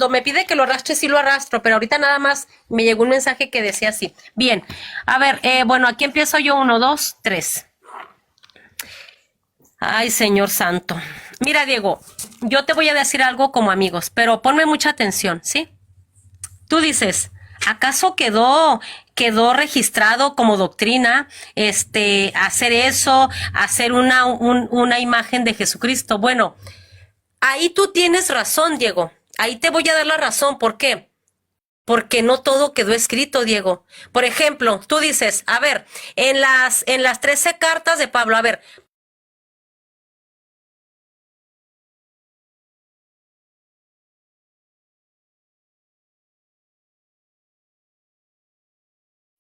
me pide que lo arrastre, sí lo arrastro, pero ahorita nada más me llegó un mensaje que decía así. Bien, a ver, bueno, aquí empiezo yo, 1, 2, 3. Ay, Señor Santo. Mira, Diego, yo te voy a decir algo como amigos, pero ponme mucha atención, ¿sí? Tú dices, ¿acaso quedó registrado como doctrina, hacer eso, hacer una imagen de Jesucristo? Bueno, ahí tú tienes razón, Diego. Ahí te voy a dar la razón. ¿Por qué? Porque no todo quedó escrito, Diego. Por ejemplo, tú dices, a ver, en las 13 cartas de Pablo, a ver.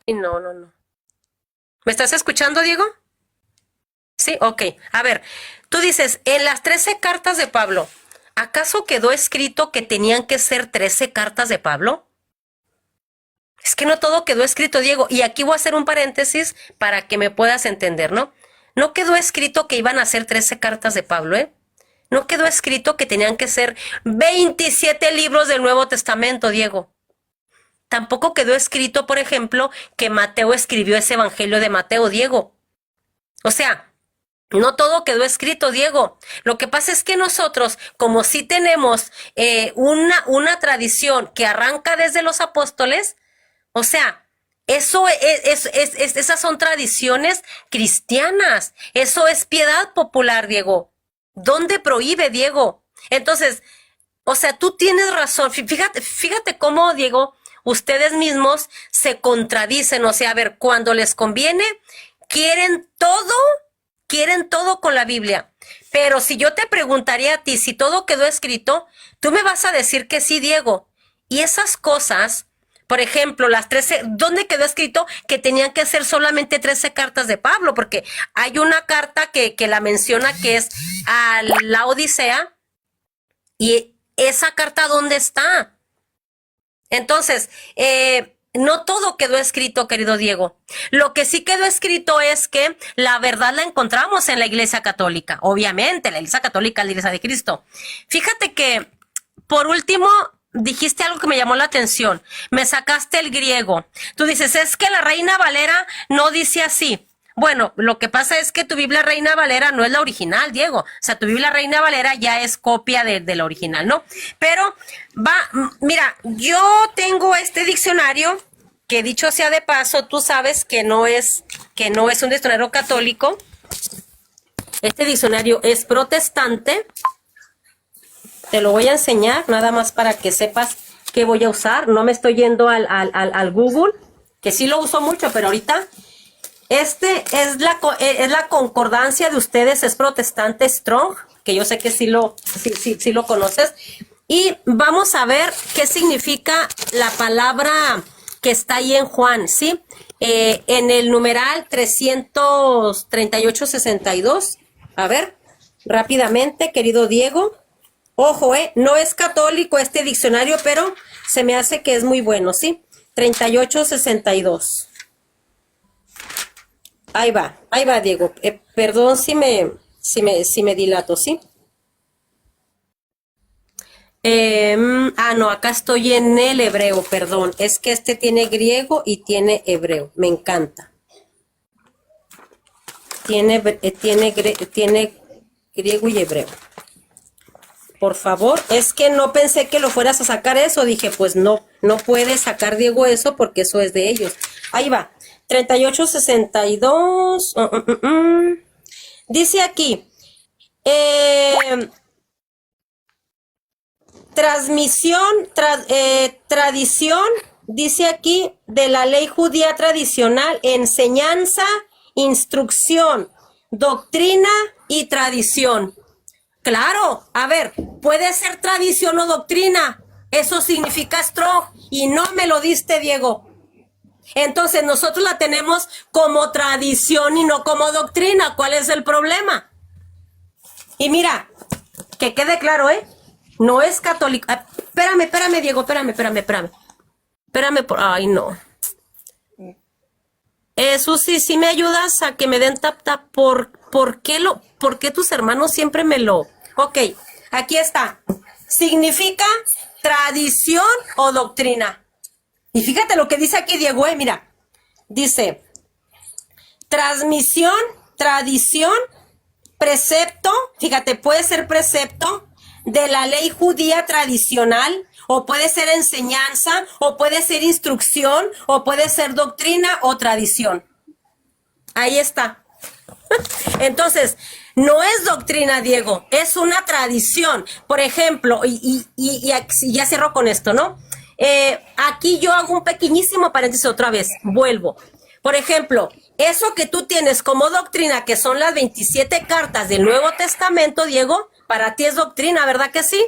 No. ¿Me estás escuchando, Diego? Sí, ok. A ver, tú dices, en las 13 cartas de Pablo, ¿acaso quedó escrito que tenían que ser 13 cartas de Pablo? Es que no todo quedó escrito, Diego. Y aquí voy a hacer un paréntesis para que me puedas entender, ¿no? No quedó escrito que iban a ser 13 cartas de Pablo, ¿eh? No quedó escrito que tenían que ser 27 libros del Nuevo Testamento, Diego. Tampoco quedó escrito, por ejemplo, que Mateo escribió ese Evangelio de Mateo, Diego. O sea, no todo quedó escrito, Diego. Lo que pasa es que nosotros, como sí tenemos una tradición que arranca desde los apóstoles, o sea, esas son tradiciones cristianas. Eso es piedad popular, Diego. ¿Dónde prohíbe, Diego? Entonces, o sea, tú tienes razón. Fíjate cómo, Diego, ustedes mismos se contradicen. O sea, a ver, cuando les conviene, quieren todo con la Biblia. Pero si yo te preguntaría a ti si todo quedó escrito, tú me vas a decir que sí, Diego. Y esas cosas, por ejemplo, las 13, ¿dónde quedó escrito que tenían que ser solamente 13 cartas de Pablo? Porque hay una carta que la menciona que es a la Odisea. ¿Y esa carta dónde está? Entonces, no todo quedó escrito, querido Diego. Lo que sí quedó escrito es que la verdad la encontramos en la Iglesia Católica. Obviamente, la Iglesia Católica es la Iglesia de Cristo. Fíjate que, por último, dijiste algo que me llamó la atención. Me sacaste el griego. Tú dices, es que la Reina Valera no dice así. Bueno, lo que pasa es que tu Biblia Reina Valera no es la original, Diego. O sea, tu Biblia Reina Valera ya es copia de la original, ¿no? Pero mira, yo tengo este diccionario que, dicho sea de paso, tú sabes que no es un diccionario católico. Este diccionario es protestante. Te lo voy a enseñar nada más para que sepas qué voy a usar. No me estoy yendo al Google, que sí lo uso mucho, pero ahorita Es la concordancia de ustedes, es protestante Strong, que yo sé que sí lo conoces. Y vamos a ver qué significa la palabra que está ahí en Juan, ¿sí? En el numeral 338-62. A ver, rápidamente, querido Diego. Ojo, no es católico este diccionario, pero se me hace que es muy bueno, ¿sí? 38-62. Ahí va, Diego. Perdón si me dilato, ¿sí? No, acá estoy en el hebreo, perdón. Es que este tiene griego y tiene hebreo. Me encanta. Tiene griego y hebreo. Por favor, es que no pensé que lo fueras a sacar eso. Dije, pues no puede sacar Diego eso porque eso es de ellos. Ahí va. 3862. Dice aquí. Tradición, dice aquí, de la ley judía tradicional, enseñanza, instrucción, doctrina y tradición. Claro, a ver, puede ser tradición o doctrina, eso significa Strong, y no me lo diste, Diego. Entonces nosotros la tenemos como tradición y no como doctrina. ¿Cuál es el problema? Y mira, que quede claro, no es católico. Espérame, Diego, espérame. Ay, no. Susi, si me ayudas a que me den tap. ¿Por qué tus hermanos siempre me lo? Ok, aquí está. Significa tradición o doctrina. Y fíjate lo que dice aquí Diego, mira. Dice, transmisión, tradición, precepto, fíjate, puede ser precepto de la ley judía tradicional, o puede ser enseñanza, o puede ser instrucción, o puede ser doctrina o tradición. Ahí está. Entonces, no es doctrina, Diego, es una tradición. Por ejemplo, y ya cierro con esto, ¿no? Aquí yo hago un pequeñísimo paréntesis otra vez, vuelvo. Por ejemplo, eso que tú tienes como doctrina, que son las 27 cartas del Nuevo Testamento, Diego, para ti es doctrina, ¿verdad que sí?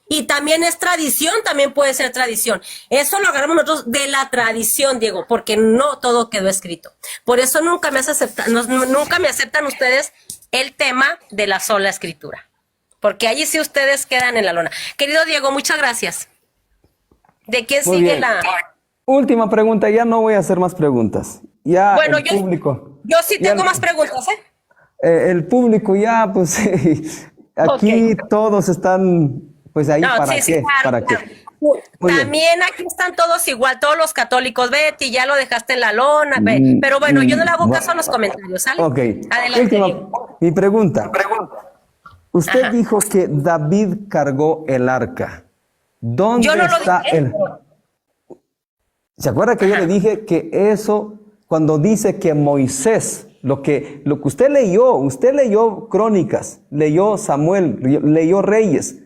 Y también es tradición, también puede ser tradición. Eso lo agarramos nosotros de la tradición, Diego, porque no todo quedó escrito. Por eso nunca me aceptan ustedes el tema de la sola escritura. Porque allí sí ustedes quedan en la lona. Querido Diego, muchas gracias. ¿De quién Muy sigue bien. la...? Última pregunta, ya no voy a hacer más preguntas. Ya Bueno, el público. yo sí tengo más preguntas, El público ya, pues, aquí todos están, pues ahí, No, ¿para sí, qué? claro, ¿Para claro. qué? Muy bien. También aquí están todos igual, todos los católicos. Betty, ya lo dejaste en la lona. Pero bueno, yo no le hago caso a los comentarios, ¿sale? Ok. Adelante, Diego. Mi pregunta. Usted Ajá. dijo que David cargó el arca. ¿Dónde Yo no lo está dije. ¿Se acuerda que yo le dije que eso, cuando dice que Moisés, lo que usted leyó Crónicas, leyó Samuel, leyó Reyes,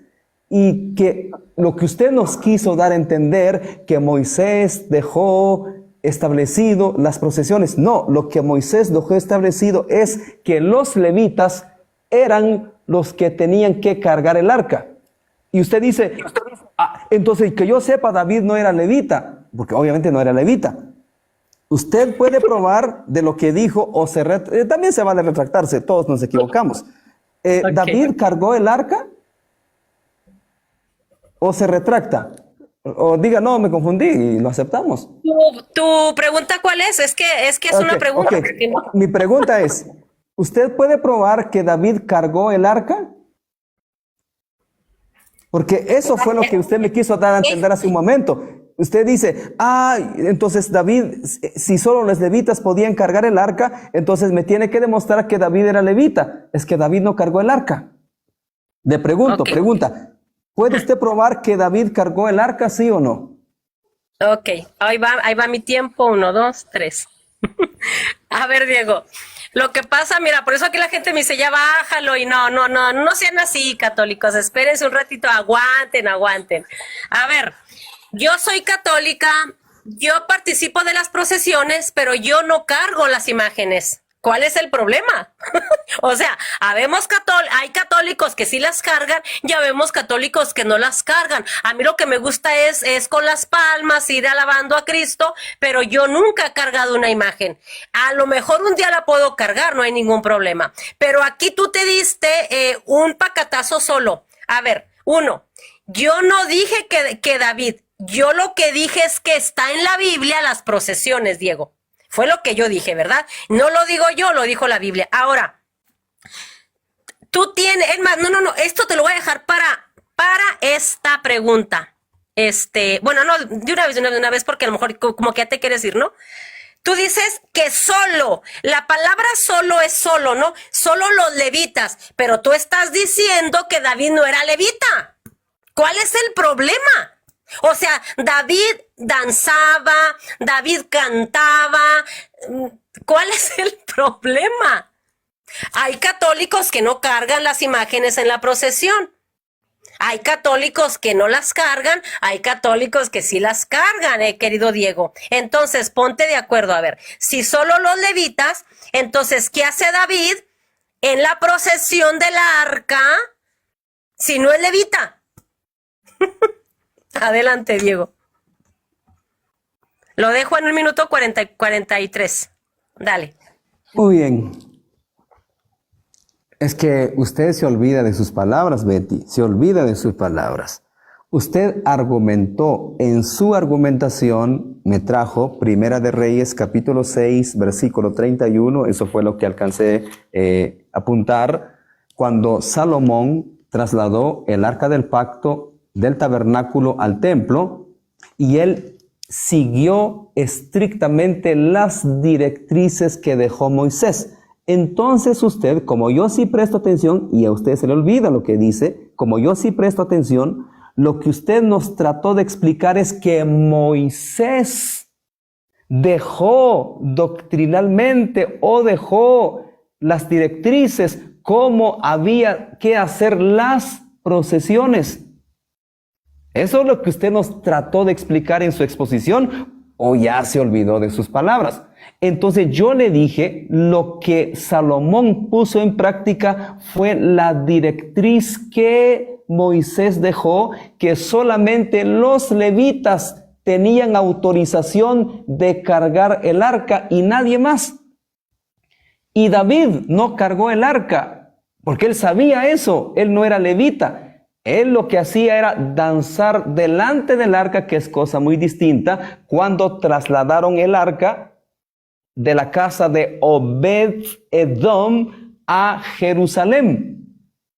y que lo que usted nos quiso dar a entender, que Moisés dejó establecido las procesiones. No, lo que Moisés dejó establecido es que los levitas eran los que tenían que cargar el arca. Y usted dice, entonces que yo sepa, David no era levita, porque obviamente no era levita. Usted puede probar de lo que dijo o también se vale retractarse, todos nos equivocamos. Okay. ¿David cargó el arca o se retracta? O diga, no, me confundí y lo aceptamos. ¿Tu pregunta cuál es? Es que es una pregunta. Okay. Mi pregunta es, ¿usted puede probar que David cargó el arca? Porque eso fue lo que usted me quiso dar a entender hace un momento. Usted dice, entonces David, si solo los levitas podían cargar el arca, entonces me tiene que demostrar que David era levita. Es que David no cargó el arca. Le pregunta, ¿puede usted probar que David cargó el arca, sí o no? Ok, ahí va mi tiempo, 1, 2, 3. A ver, Diego, lo que pasa, mira, por eso aquí la gente me dice, ya bájalo, y no sean así, católicos, espérense un ratito, aguanten. A ver, yo soy católica Yo participo de las procesiones, pero yo no cargo las imágenes. ¿Cuál es el problema? O sea, hay católicos que sí las cargan y habemos católicos que no las cargan. A mí lo que me gusta es con las palmas ir alabando a Cristo, pero yo nunca he cargado una imagen. A lo mejor un día la puedo cargar, no hay ningún problema. Pero aquí tú te diste un pacatazo solo. A ver, yo no dije que David, yo lo que dije es que está en la Biblia las procesiones, Diego. Fue lo que yo dije, ¿verdad? No lo digo yo, lo dijo la Biblia. Ahora, tú tienes, es más, no, esto te lo voy a dejar para esta pregunta. Bueno, no, de una vez, porque a lo mejor como que ya te quieres ir, ¿no? Tú dices que solo, la palabra solo es solo, ¿no? Solo los levitas, pero tú estás diciendo que David no era levita. ¿Cuál es el problema? O sea, David danzaba, David cantaba. ¿Cuál es el problema? Hay católicos que no cargan las imágenes en la procesión. Hay católicos que no las cargan, hay católicos que sí las cargan, querido Diego. Entonces, ponte de acuerdo, a ver, si solo los levitas, entonces, ¿qué hace David en la procesión del arca si no es levita? Adelante, Diego. Lo dejo en 1:43. Dale. Muy bien. Es que usted se olvida de sus palabras, Betty. Se olvida de sus palabras. Usted argumentó, en su argumentación me trajo Primera de Reyes, capítulo 6, versículo 31. Eso fue lo que alcancé a apuntar. Cuando Salomón trasladó el arca del pacto del tabernáculo al templo, y él siguió estrictamente las directrices que dejó Moisés. Entonces usted, como yo sí presto atención, y a usted se le olvida lo que dice, como yo sí presto atención, lo que usted nos trató de explicar es que Moisés dejó doctrinalmente o dejó las directrices cómo había que hacer las procesiones. ¿Eso es lo que usted nos trató de explicar en su exposición o ya se olvidó de sus palabras? Entonces yo le dije, lo que Salomón puso en práctica fue la directriz que Moisés dejó, que solamente los levitas tenían autorización de cargar el arca y nadie más. Y David no cargó el arca porque él sabía eso, él no era levita. Él lo que hacía era danzar delante del arca, que es cosa muy distinta, cuando trasladaron el arca de la casa de Obed-Edom a Jerusalén.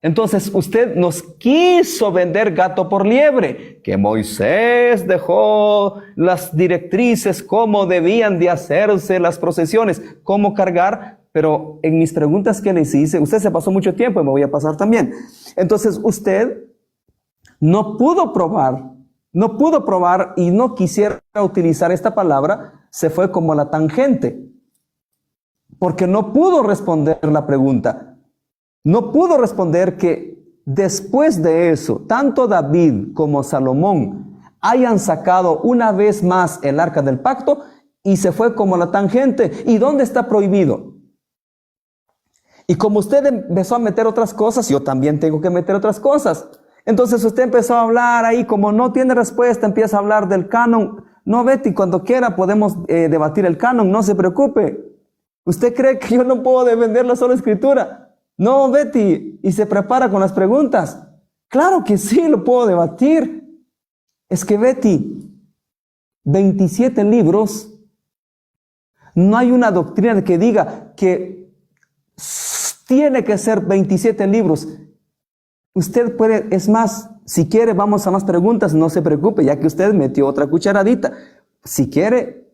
Entonces usted nos quiso vender gato por liebre, que Moisés dejó las directrices, cómo debían de hacerse las procesiones, cómo cargar, pero en mis preguntas que les hice, usted se pasó mucho tiempo y me voy a pasar también. Entonces usted no pudo probar y no quisiera utilizar esta palabra, se fue como la tangente, porque no pudo responder la pregunta. No pudo responder que después de eso, tanto David como Salomón hayan sacado una vez más el arca del pacto y se fue como la tangente. ¿Y dónde está prohibido? Y como usted empezó a meter otras cosas, yo también tengo que meter otras cosas. Entonces usted empezó a hablar ahí, como no tiene respuesta, empieza a hablar del canon. No, Betty, cuando quiera podemos debatir el canon, no se preocupe. ¿Usted cree que yo no puedo defender la sola escritura? No, Betty, y se prepara con las preguntas. Claro que sí, lo puedo debatir. Es que, Betty, 27 libros, no hay una doctrina que diga que tiene que ser 27 libros. Usted puede, es más, si quiere vamos a más preguntas, no se preocupe, ya que usted metió otra cucharadita. Si quiere,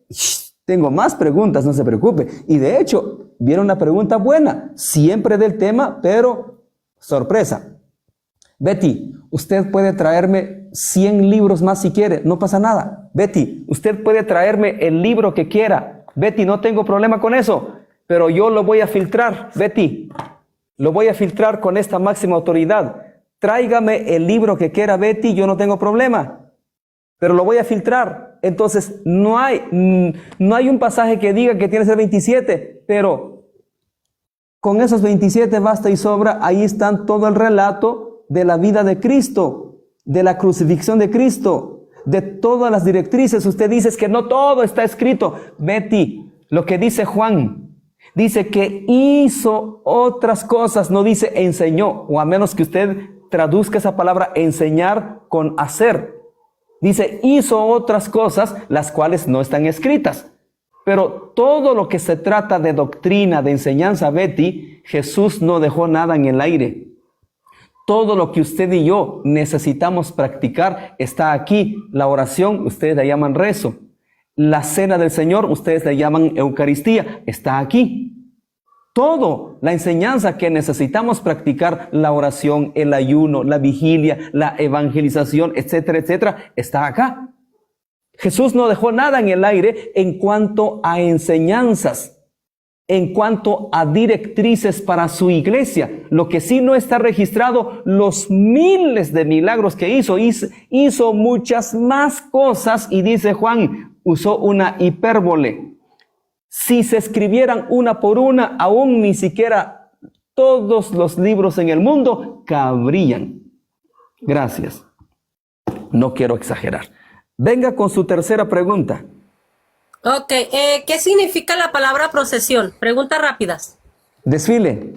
tengo más preguntas, no se preocupe. Y de hecho, viene una pregunta buena, siempre del tema, pero sorpresa. Betty, usted puede traerme 100 libros más si quiere, no pasa nada. Betty, usted puede traerme el libro que quiera. Betty, no tengo problema con eso, pero yo lo voy a filtrar, Betty. Lo voy a filtrar con esta máxima autoridad. Tráigame el libro que quiera, Betty, yo no tengo problema, pero lo voy a filtrar. Entonces, no hay un pasaje que diga que tiene que ser 27, pero con esos 27 basta y sobra. Ahí están todo el relato de la vida de Cristo, de la crucifixión de Cristo, de todas las directrices. Usted dice que no todo está escrito. Betty, lo que dice Juan, dice que hizo otras cosas, no dice enseñó, o a menos que usted traduzca esa palabra enseñar con hacer. Dice hizo otras cosas, las cuales no están escritas. Pero todo lo que se trata de doctrina, de enseñanza, Betty, Jesús no dejó nada en el aire. Todo lo que usted y yo necesitamos practicar está aquí. La oración, ustedes la llaman rezo. La cena del Señor, ustedes la llaman Eucaristía, está aquí. Todo, la enseñanza que necesitamos practicar, la oración, el ayuno, la vigilia, la evangelización, etcétera, etcétera, está acá. Jesús no dejó nada en el aire en cuanto a enseñanzas, en cuanto a directrices para su iglesia. Lo que sí no está registrado, los miles de milagros que hizo muchas más cosas, y dice Juan, usó una hipérbole. Si se escribieran una por una, aún ni siquiera todos los libros en el mundo cabrían. Gracias. No quiero exagerar. Venga con su tercera pregunta. Ok, ¿qué significa la palabra procesión? Preguntas rápidas. Desfile.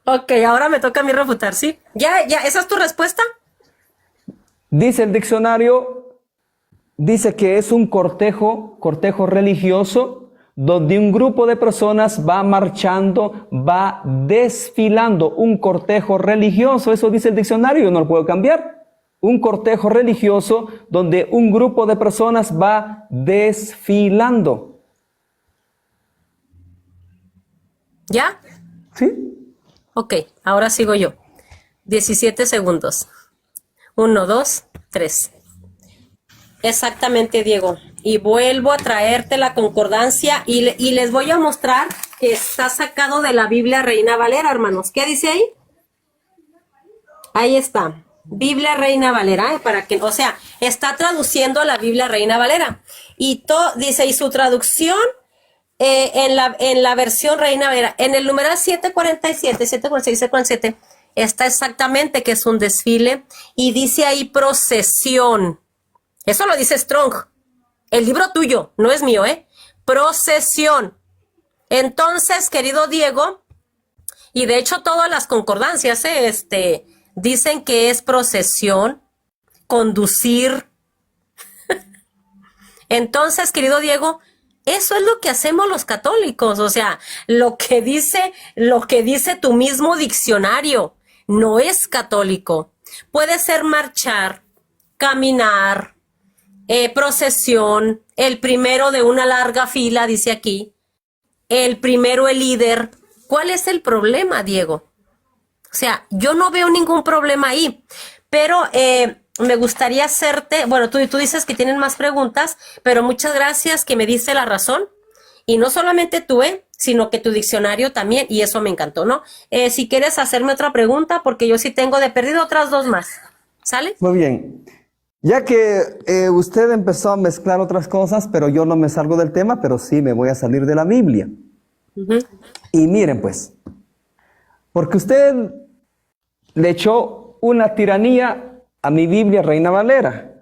Ok, ahora me toca a mí refutar, ¿sí? ¿Ya, esa es tu respuesta? Dice el diccionario, dice que es un cortejo religioso, donde un grupo de personas va marchando, va desfilando, un cortejo religioso. Eso dice el diccionario, yo no lo puedo cambiar. Un cortejo religioso donde un grupo de personas va desfilando. ¿Ya? ¿Sí? Ok, ahora sigo yo. 17 segundos. 1, 2, 3. Exactamente, Diego. Y vuelvo a traerte la concordancia y les voy a mostrar que está sacado de la Biblia Reina Valera, hermanos. ¿Qué dice ahí? Ahí está. Biblia Reina Valera, o sea, está traduciendo a la Biblia Reina Valera. Y dice, y su traducción en la versión Reina Valera, en el numeral 747, 746, 747, está exactamente que es un desfile y dice ahí procesión. Eso lo dice Strong. El libro tuyo, no es mío, Procesión. Entonces, querido Diego, y de hecho todas las concordancias, dicen que es procesión, conducir. Entonces, querido Diego, eso es lo que hacemos los católicos, o sea, lo que dice tu mismo diccionario, no es católico. Puede ser marchar, caminar, procesión, el primero de una larga fila, dice aquí, el primero el líder. ¿Cuál es el problema, Diego? O sea, yo no veo ningún problema ahí, pero me gustaría hacerte, bueno, tú dices que tienen más preguntas, pero muchas gracias que me diste la razón, y no solamente tú, sino que tu diccionario también, y eso me encantó, ¿no? Si quieres hacerme otra pregunta, porque yo sí tengo de perdido otras dos más, ¿sale? Muy bien. Ya que usted empezó a mezclar otras cosas, pero yo no me salgo del tema, pero sí me voy a salir de la Biblia. Y miren pues, porque usted le echó una tiranía a mi Biblia Reina Valera.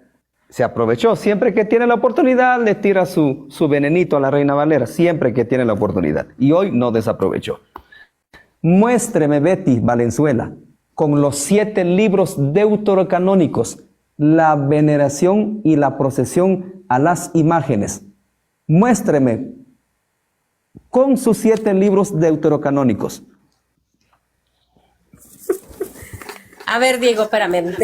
Se aprovechó, siempre que tiene la oportunidad le tira su venenito a la Reina Valera, siempre que tiene la oportunidad. Y hoy no desaprovechó. Muéstreme, Betty Valenzuela, con los 7 libros deuterocanónicos, la veneración y la procesión a las imágenes. Muéstreme con sus 7 libros deuterocanónicos. A ver, Diego, espérame,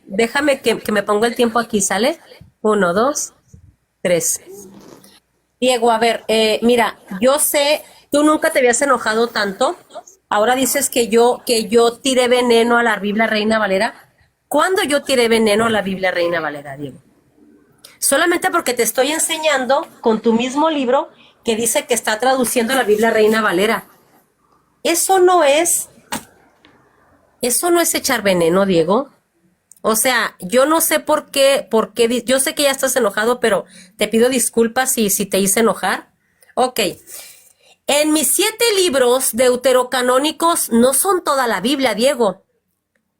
déjame que me ponga el tiempo aquí, ¿sale? 1, 2, 3. Diego, a ver, mira, yo sé, tú nunca te habías enojado tanto. Ahora dices que yo tiré veneno a la Biblia Reina Valera. ¿Cuándo yo tiré veneno a la Biblia Reina Valera, Diego? Solamente porque te estoy enseñando con tu mismo libro que dice que está traduciendo la Biblia Reina Valera. Eso no es echar veneno, Diego. O sea, yo no sé yo sé que ya estás enojado, pero te pido disculpas si te hice enojar. Ok. En mis 7 libros deuterocanónicos no son toda la Biblia, Diego.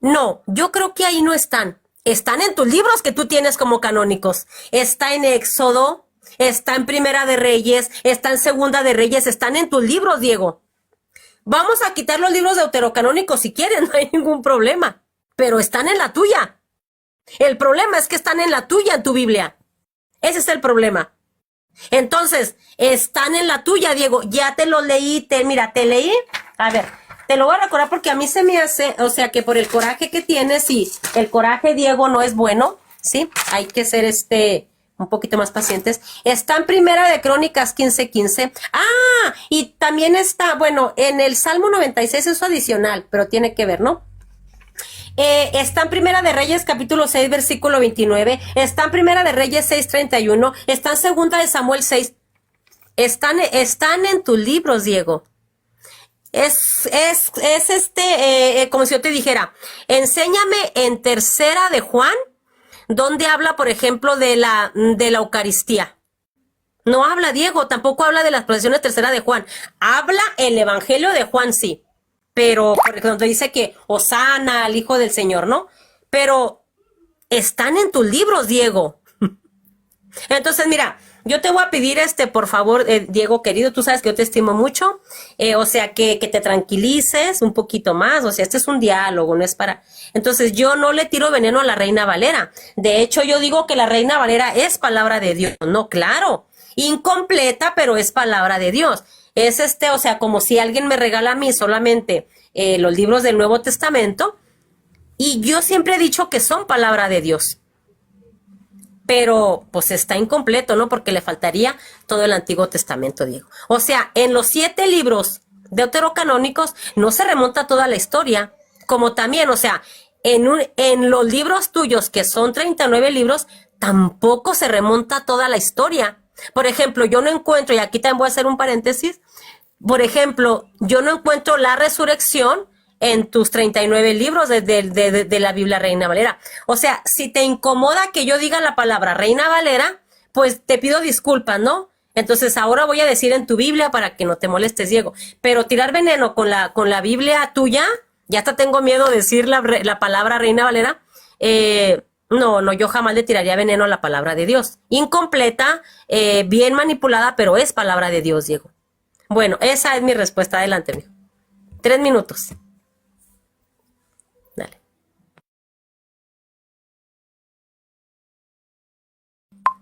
No, yo creo que ahí no están. Están en tus libros que tú tienes como canónicos. Está en Éxodo, está en Primera de Reyes, está en Segunda de Reyes, están en tus libros, Diego. Vamos a quitar los libros deuterocanónicos si quieren, no hay ningún problema. Pero están en la tuya. El problema es que están en la tuya, en tu Biblia. Ese es el problema. Entonces, están en la tuya, Diego. Ya te lo leí, mira, te leí. A ver, te lo voy a recordar porque a mí se me hace, o sea, que por el coraje que tienes, y el coraje, Diego, no es bueno, ¿sí? Hay que ser un poquito más pacientes. Está en Primera de Crónicas 15:15. Ah, y también está, bueno, en el Salmo 96 es adicional, pero tiene que ver, ¿no? Está en Primera de Reyes capítulo 6 versículo 29, está en Primera de Reyes 6:31, está en Segunda de Samuel 6. Están en tus libros, Diego. Como si yo te dijera, enséñame en Tercera de Juan, donde habla, por ejemplo, de la Eucaristía. No habla, Diego, tampoco habla de las procesiones Tercera de Juan. Habla el Evangelio de Juan, sí. Pero, por ejemplo, dice que Hosana al Hijo del Señor, ¿no? Pero están en tus libros, Diego. Entonces, mira, yo te voy a pedir, por favor, Diego querido, tú sabes que yo te estimo mucho, o sea, que te tranquilices un poquito más, o sea, este es un diálogo, no es para... Entonces, yo no le tiro veneno a la Reina Valera. De hecho, yo digo que la Reina Valera es palabra de Dios, no, claro, incompleta, pero es palabra de Dios. Es o sea, como si alguien me regala a mí solamente los libros del Nuevo Testamento, y yo siempre he dicho que son palabra de Dios. Pero, pues está incompleto, ¿no? Porque le faltaría todo el Antiguo Testamento, Diego. O sea, en los 7 libros deuterocanónicos no se remonta toda la historia, como también, o sea, en los libros tuyos, que son 39 libros, tampoco se remonta toda la historia. Por ejemplo, yo no encuentro, y aquí también voy a hacer un paréntesis, por ejemplo, yo no encuentro la resurrección en tus 39 libros de la Biblia Reina Valera. O sea, si te incomoda que yo diga la palabra Reina Valera, pues te pido disculpas, ¿no? Entonces ahora voy a decir en tu Biblia para que no te molestes, Diego. Pero tirar veneno con la Biblia tuya, ya hasta tengo miedo de decir la palabra Reina Valera. No, yo jamás le tiraría veneno a la palabra de Dios. Incompleta, bien manipulada, pero es palabra de Dios, Diego. Bueno, esa es mi respuesta. Adelante, mijo. 3 minutos. Dale.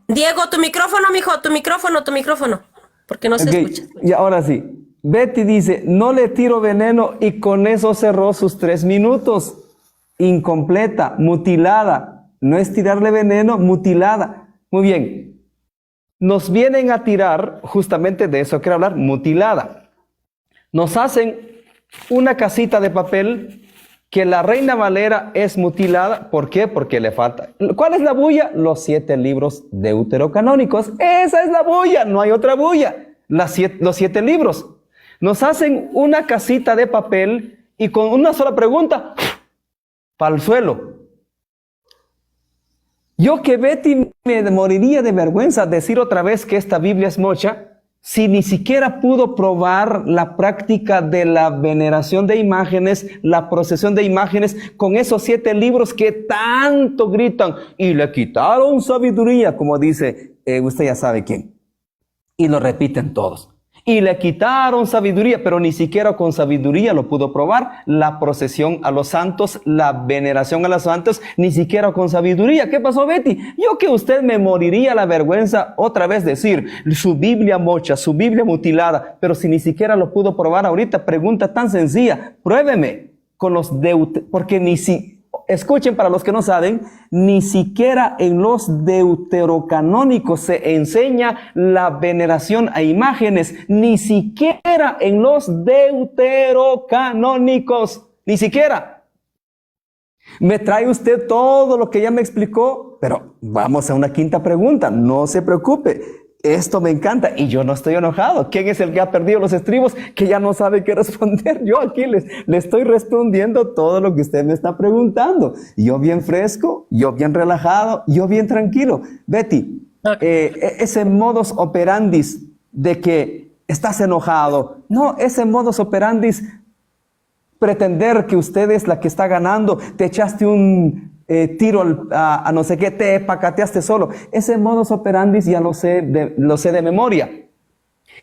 Diego, tu micrófono, mijo, tu micrófono. Porque no se escucha. Y ahora sí. Betty dice, no le tiro veneno, y con eso cerró sus 3 minutos. Incompleta, mutilada. No es tirarle veneno, mutilada. Muy bien. Nos vienen a tirar, justamente de eso quiero hablar, mutilada. Nos hacen una casita de papel que la Reina Valera es mutilada. ¿Por qué? Porque le falta. ¿Cuál es la bulla? Los 7 libros deuterocanónicos. Esa es la bulla, no hay otra bulla. Los 7 libros. Nos hacen una casita de papel y con una sola pregunta, para el suelo. Yo que Betty me moriría de vergüenza decir otra vez que esta Biblia es mocha, si ni siquiera pudo probar la práctica de la veneración de imágenes, la procesión de imágenes, con esos 7 libros que tanto gritan, y le quitaron sabiduría, como dice, usted ya sabe quién, y lo repiten todos. Y le quitaron sabiduría, pero ni siquiera con sabiduría lo pudo probar. La procesión a los santos, la veneración a los santos, ni siquiera con sabiduría. ¿Qué pasó, Betty? Yo que usted me moriría la vergüenza otra vez decir su Biblia mocha, su Biblia mutilada, pero si ni siquiera lo pudo probar ahorita, pregunta tan sencilla, pruébeme con los porque escuchen, para los que no saben, ni siquiera en los deuterocanónicos se enseña la veneración a imágenes, ni siquiera en los deuterocanónicos, ni siquiera. Me trae usted todo lo que ya me explicó, pero vamos a una quinta pregunta, no se preocupe. esto me encanta y yo no estoy enojado. ¿Quién es el que ha perdido los estribos que ya no sabe qué responder? Yo aquí le estoy respondiendo todo lo que usted me está preguntando. Yo bien fresco, yo bien relajado, yo bien tranquilo. Betty, ese modus operandis de que estás enojado, no, ese modus operandis pretender que usted es la que está ganando, te echaste un tiro a no sé qué, te pacateaste solo. Ese modus operandi ya lo sé de memoria.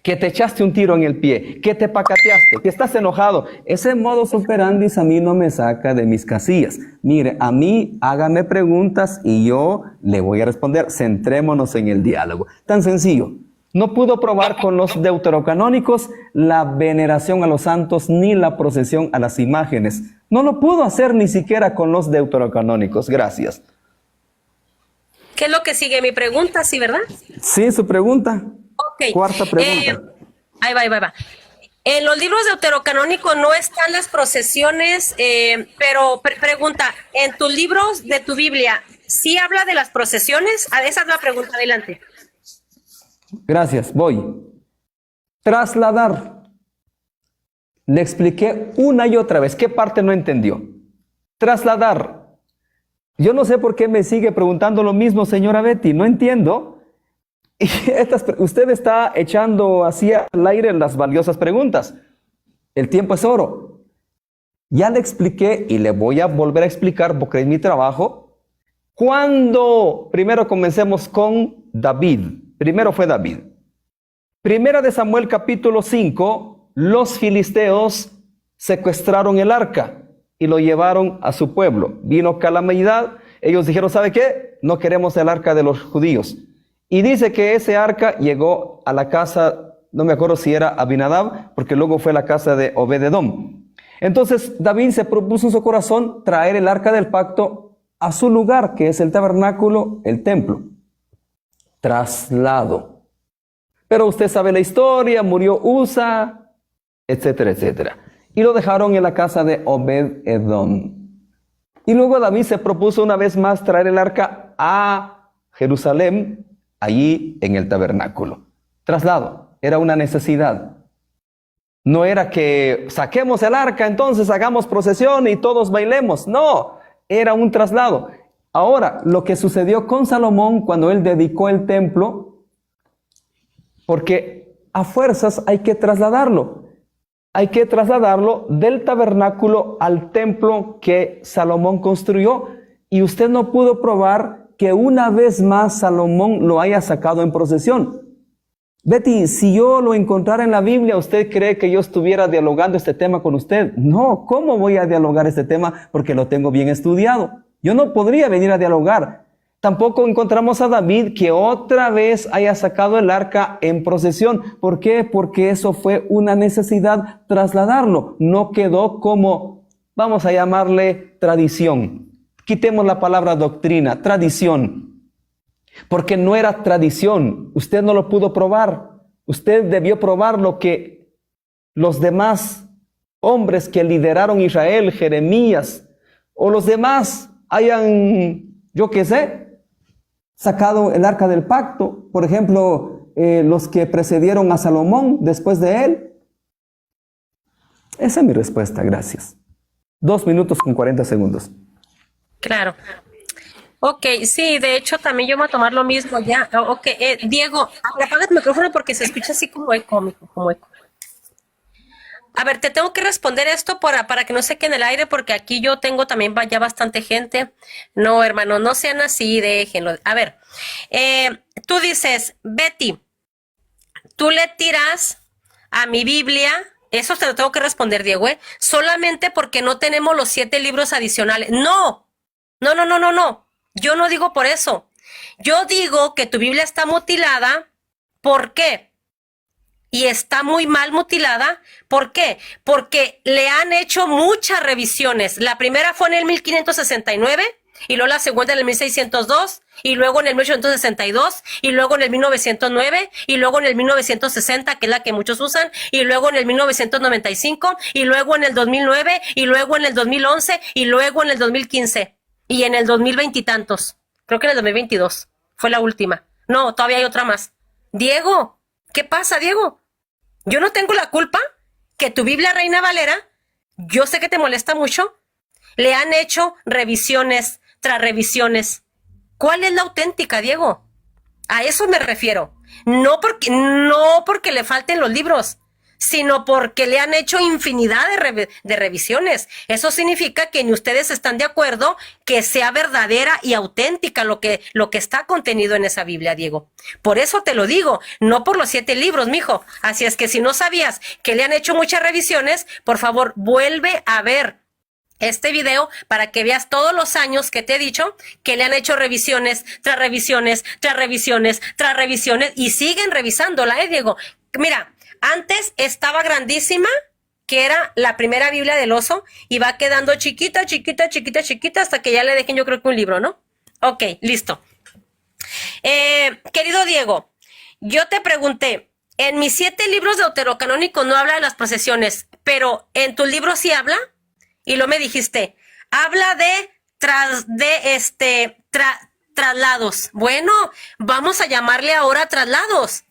Que te echaste un tiro en el pie, que te pacateaste, que estás enojado. Ese modus operandi a mí no me saca de mis casillas. Mire, a mí hágame preguntas y yo le voy a responder. Centrémonos en el diálogo. Tan sencillo. No pudo probar con los deuterocanónicos la veneración a los santos ni la procesión a las imágenes. No lo pudo hacer ni siquiera con los deuterocanónicos. Gracias. ¿Qué es lo que sigue? Mi pregunta, ¿sí, verdad? Sí, su pregunta. Ok. Cuarta pregunta. Ahí va. En los libros deuterocanónicos no están las procesiones, pero pregunta, ¿en tus libros de tu Biblia sí habla de las procesiones? Esa es la pregunta, adelante. Gracias, voy. Trasladar. Le expliqué una y otra vez. ¿Qué parte no entendió? Trasladar. Yo no sé por qué me sigue preguntando lo mismo, señora Betty. No entiendo. Y usted está echando así al aire las valiosas preguntas. El tiempo es oro. Ya le expliqué y le voy a volver a explicar porque es mi trabajo. Cuando primero comencemos con David. Primero fue David. Primera de Samuel capítulo 5, los filisteos secuestraron el arca y lo llevaron a su pueblo. Vino calamidad, ellos dijeron, ¿sabe qué? No queremos el arca de los judíos. Y dice que ese arca llegó a la casa, no me acuerdo si era Abinadab, porque luego fue la casa de Obed-edom. Entonces David se propuso en su corazón traer el arca del pacto a su lugar, que es el tabernáculo, el templo. Traslado. Pero usted sabe la historia, murió Usa, etcétera, etcétera. Y lo dejaron en la casa de Obed-edom. Y luego David se propuso una vez más traer el arca a Jerusalén, allí en el tabernáculo. Traslado, era una necesidad. No era que saquemos el arca, entonces hagamos procesión y todos bailemos. No, era un traslado. Ahora, lo que sucedió con Salomón cuando él dedicó el templo, porque a fuerzas hay que trasladarlo. Hay que trasladarlo del tabernáculo al templo que Salomón construyó. Y usted no pudo probar que una vez más Salomón lo haya sacado en procesión. Betty, si yo lo encontrara en la Biblia, ¿usted cree que yo estuviera dialogando este tema con usted? No, ¿cómo voy a dialogar este tema? Porque lo tengo bien estudiado. Yo no podría venir a dialogar. Tampoco encontramos a David que otra vez haya sacado el arca en procesión. ¿Por qué? Porque eso fue una necesidad trasladarlo. No quedó como, vamos a llamarle tradición. Quitemos la palabra doctrina, tradición. Porque no era tradición. Usted no lo pudo probar. Usted debió probar lo que los demás hombres que lideraron Israel, Jeremías, o los demás hayan, yo qué sé, sacado el arca del pacto. Por ejemplo, los que precedieron a Salomón después de él. Esa es mi respuesta, gracias. 2 minutos con 40 segundos. Claro. Ok, sí, de hecho también yo voy a tomar lo mismo ya. Ok, Diego, apaga tu micrófono porque se escucha así como eco, como eco. A ver, te tengo que responder esto para que no se quede en el aire, porque aquí yo tengo también ya bastante gente. No, hermano, no sean así, déjenlo. A ver, tú dices, Betty, tú le tiras a mi Biblia, eso te lo tengo que responder, Diego, solamente porque no tenemos los 7 libros adicionales. No. Yo no digo por eso. Yo digo que tu Biblia está mutilada. ¿Por qué? Y está muy mal mutilada. ¿Por qué? Porque le han hecho muchas revisiones. La primera fue en el 1569, y luego la segunda en el 1602, y luego en el 1862, y luego en el 1909, y luego en el 1960, que es la que muchos usan, y luego en el 1995, y luego en el 2009, y luego en el 2011, y luego en el 2015, y en el 2020 y tantos. Creo que en el 2022 fue la última. No, todavía hay otra más. Diego, ¿qué pasa, Diego? Yo no tengo la culpa que tu Biblia Reina Valera, yo sé que te molesta mucho, le han hecho revisiones tras revisiones. ¿Cuál es la auténtica, Diego? A eso me refiero. No porque le falten los libros, sino porque le han hecho infinidad de revisiones. Eso significa que ni ustedes están de acuerdo que sea verdadera y auténtica lo que está contenido en esa Biblia, Diego. Por eso te lo digo, no por los 7 libros, mijo. Así es que si no sabías que le han hecho muchas revisiones, por favor, vuelve a ver este video para que veas todos los años que te he dicho que le han hecho revisiones tras revisiones, tras revisiones, tras revisiones y siguen revisándola, Diego. Mira, antes estaba grandísima, que era la primera Biblia del oso, y va quedando chiquita, chiquita, chiquita, chiquita, hasta que ya le dejen yo creo que un libro, ¿no? Ok, listo. Querido Diego, yo te pregunté, en mis 7 libros deuterocanónicos no habla de las procesiones, pero en tu libro sí habla, y luego me dijiste, habla de traslados. Bueno, vamos a llamarle ahora traslados.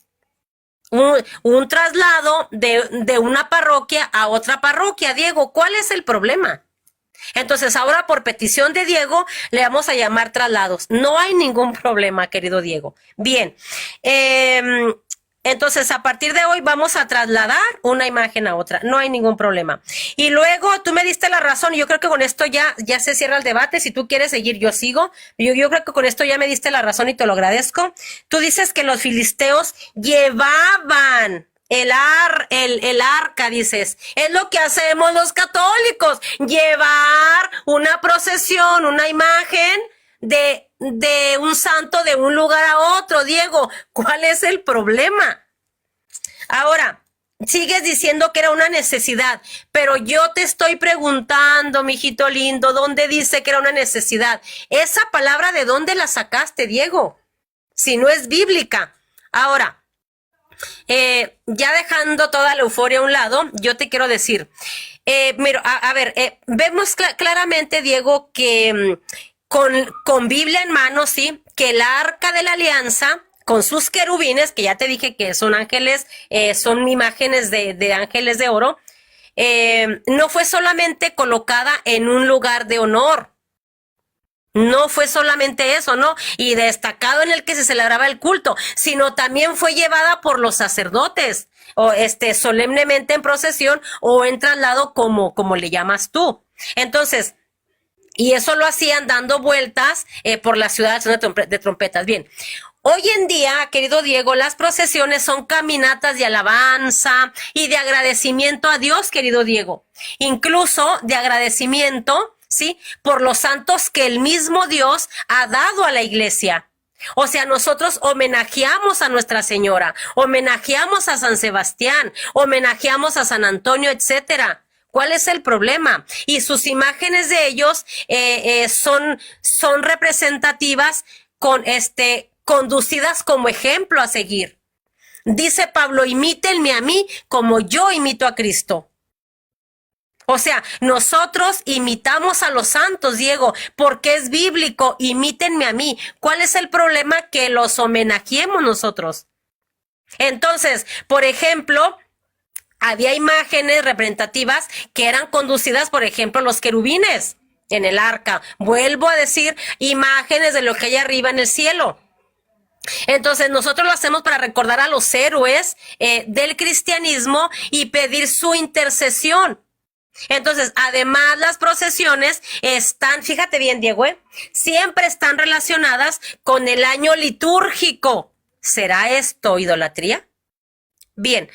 Un traslado de una parroquia a otra parroquia, Diego. ¿Cuál es el problema? Entonces, ahora por petición de Diego, le vamos a llamar traslados. No hay ningún problema, querido Diego. Bien. Entonces, a partir de hoy vamos a trasladar una imagen a otra. No hay ningún problema. Y luego tú me diste la razón. Y yo creo que con esto ya se cierra el debate. Si tú quieres seguir, yo sigo. Yo creo que con esto ya me diste la razón y te lo agradezco. Tú dices que los filisteos llevaban el arca, dices. Es lo que hacemos los católicos. Llevar una procesión, una imagen de un santo de un lugar a otro, Diego. ¿Cuál es el problema? Ahora, sigues diciendo que era una necesidad, pero yo te estoy preguntando, mijito lindo, ¿dónde dice que era una necesidad? Esa palabra, ¿de dónde la sacaste, Diego? Si no es bíblica. Ahora, ya dejando toda la euforia a un lado, yo te quiero decir, vemos claramente, Diego, que con Biblia en mano, sí, que el arca de la alianza, con sus querubines, que ya te dije que son ángeles, son imágenes de ángeles de oro, no fue solamente colocada en un lugar de honor. No fue solamente eso, ¿no? Y destacado en el que se celebraba el culto, sino también fue llevada por los sacerdotes, o solemnemente en procesión o en traslado, como le llamas tú. Entonces, y eso lo hacían dando vueltas por la ciudad de trompetas. Bien, hoy en día, querido Diego, las procesiones son caminatas de alabanza y de agradecimiento a Dios, querido Diego. Incluso de agradecimiento, ¿sí?, por los santos que el mismo Dios ha dado a la iglesia. O sea, nosotros homenajeamos a Nuestra Señora, homenajeamos a San Sebastián, homenajeamos a San Antonio, etcétera. ¿Cuál es el problema? Y sus imágenes de ellos son representativas, conducidas como ejemplo a seguir. Dice Pablo, imítenme a mí como yo imito a Cristo. O sea, nosotros imitamos a los santos, Diego, porque es bíblico, imítenme a mí. ¿Cuál es el problema? Que los homenajeemos nosotros. Entonces, por ejemplo, había imágenes representativas que eran conducidas, por ejemplo, los querubines en el arca. Vuelvo a decir, imágenes de lo que hay arriba en el cielo. Entonces, nosotros lo hacemos para recordar a los héroes del cristianismo y pedir su intercesión. Entonces, además, las procesiones están, fíjate bien, Diego, siempre están relacionadas con el año litúrgico. ¿Será esto idolatría? Bien,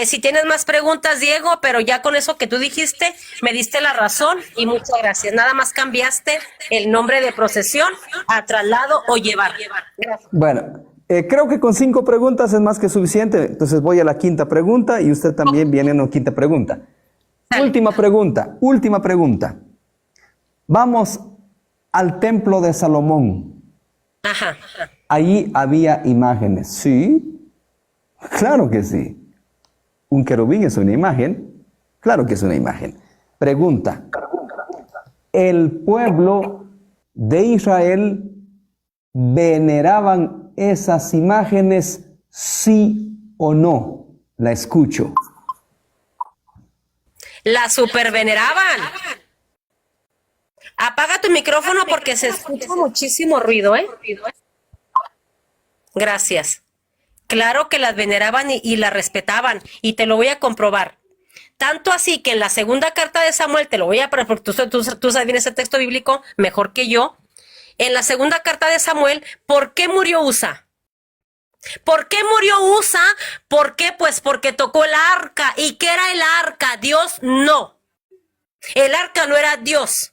si tienes más preguntas, Diego, pero ya con eso que tú dijiste, me diste la razón y muchas gracias. Nada más cambiaste el nombre de procesión a traslado o llevar. Gracias. Bueno, creo que con 5 preguntas es más que suficiente. Entonces voy a la 5ª pregunta y usted también viene a una 5ª pregunta. Dale. Última pregunta. Vamos al templo de Salomón. Ajá. Allí había imágenes, ¿sí? Claro que sí. ¿Un querubín es una imagen? Claro que es una imagen. Pregunta. ¿El pueblo de Israel veneraban esas imágenes, ¿Sí o no la escucho? La superveneraban. Apaga tu micrófono porque se escucha muchísimo ruido, ¿eh? Gracias. Claro que las veneraban y las respetaban, y te lo voy a comprobar. Tanto así que en la segunda carta de Samuel, te lo voy a poner porque tú sabes bien ese texto bíblico mejor que yo. En la segunda carta de Samuel, ¿por qué murió Usa? ¿Por qué murió Usa? ¿Por qué? Pues porque tocó el arca. ¿Y qué era el arca? Dios no. El arca no era Dios.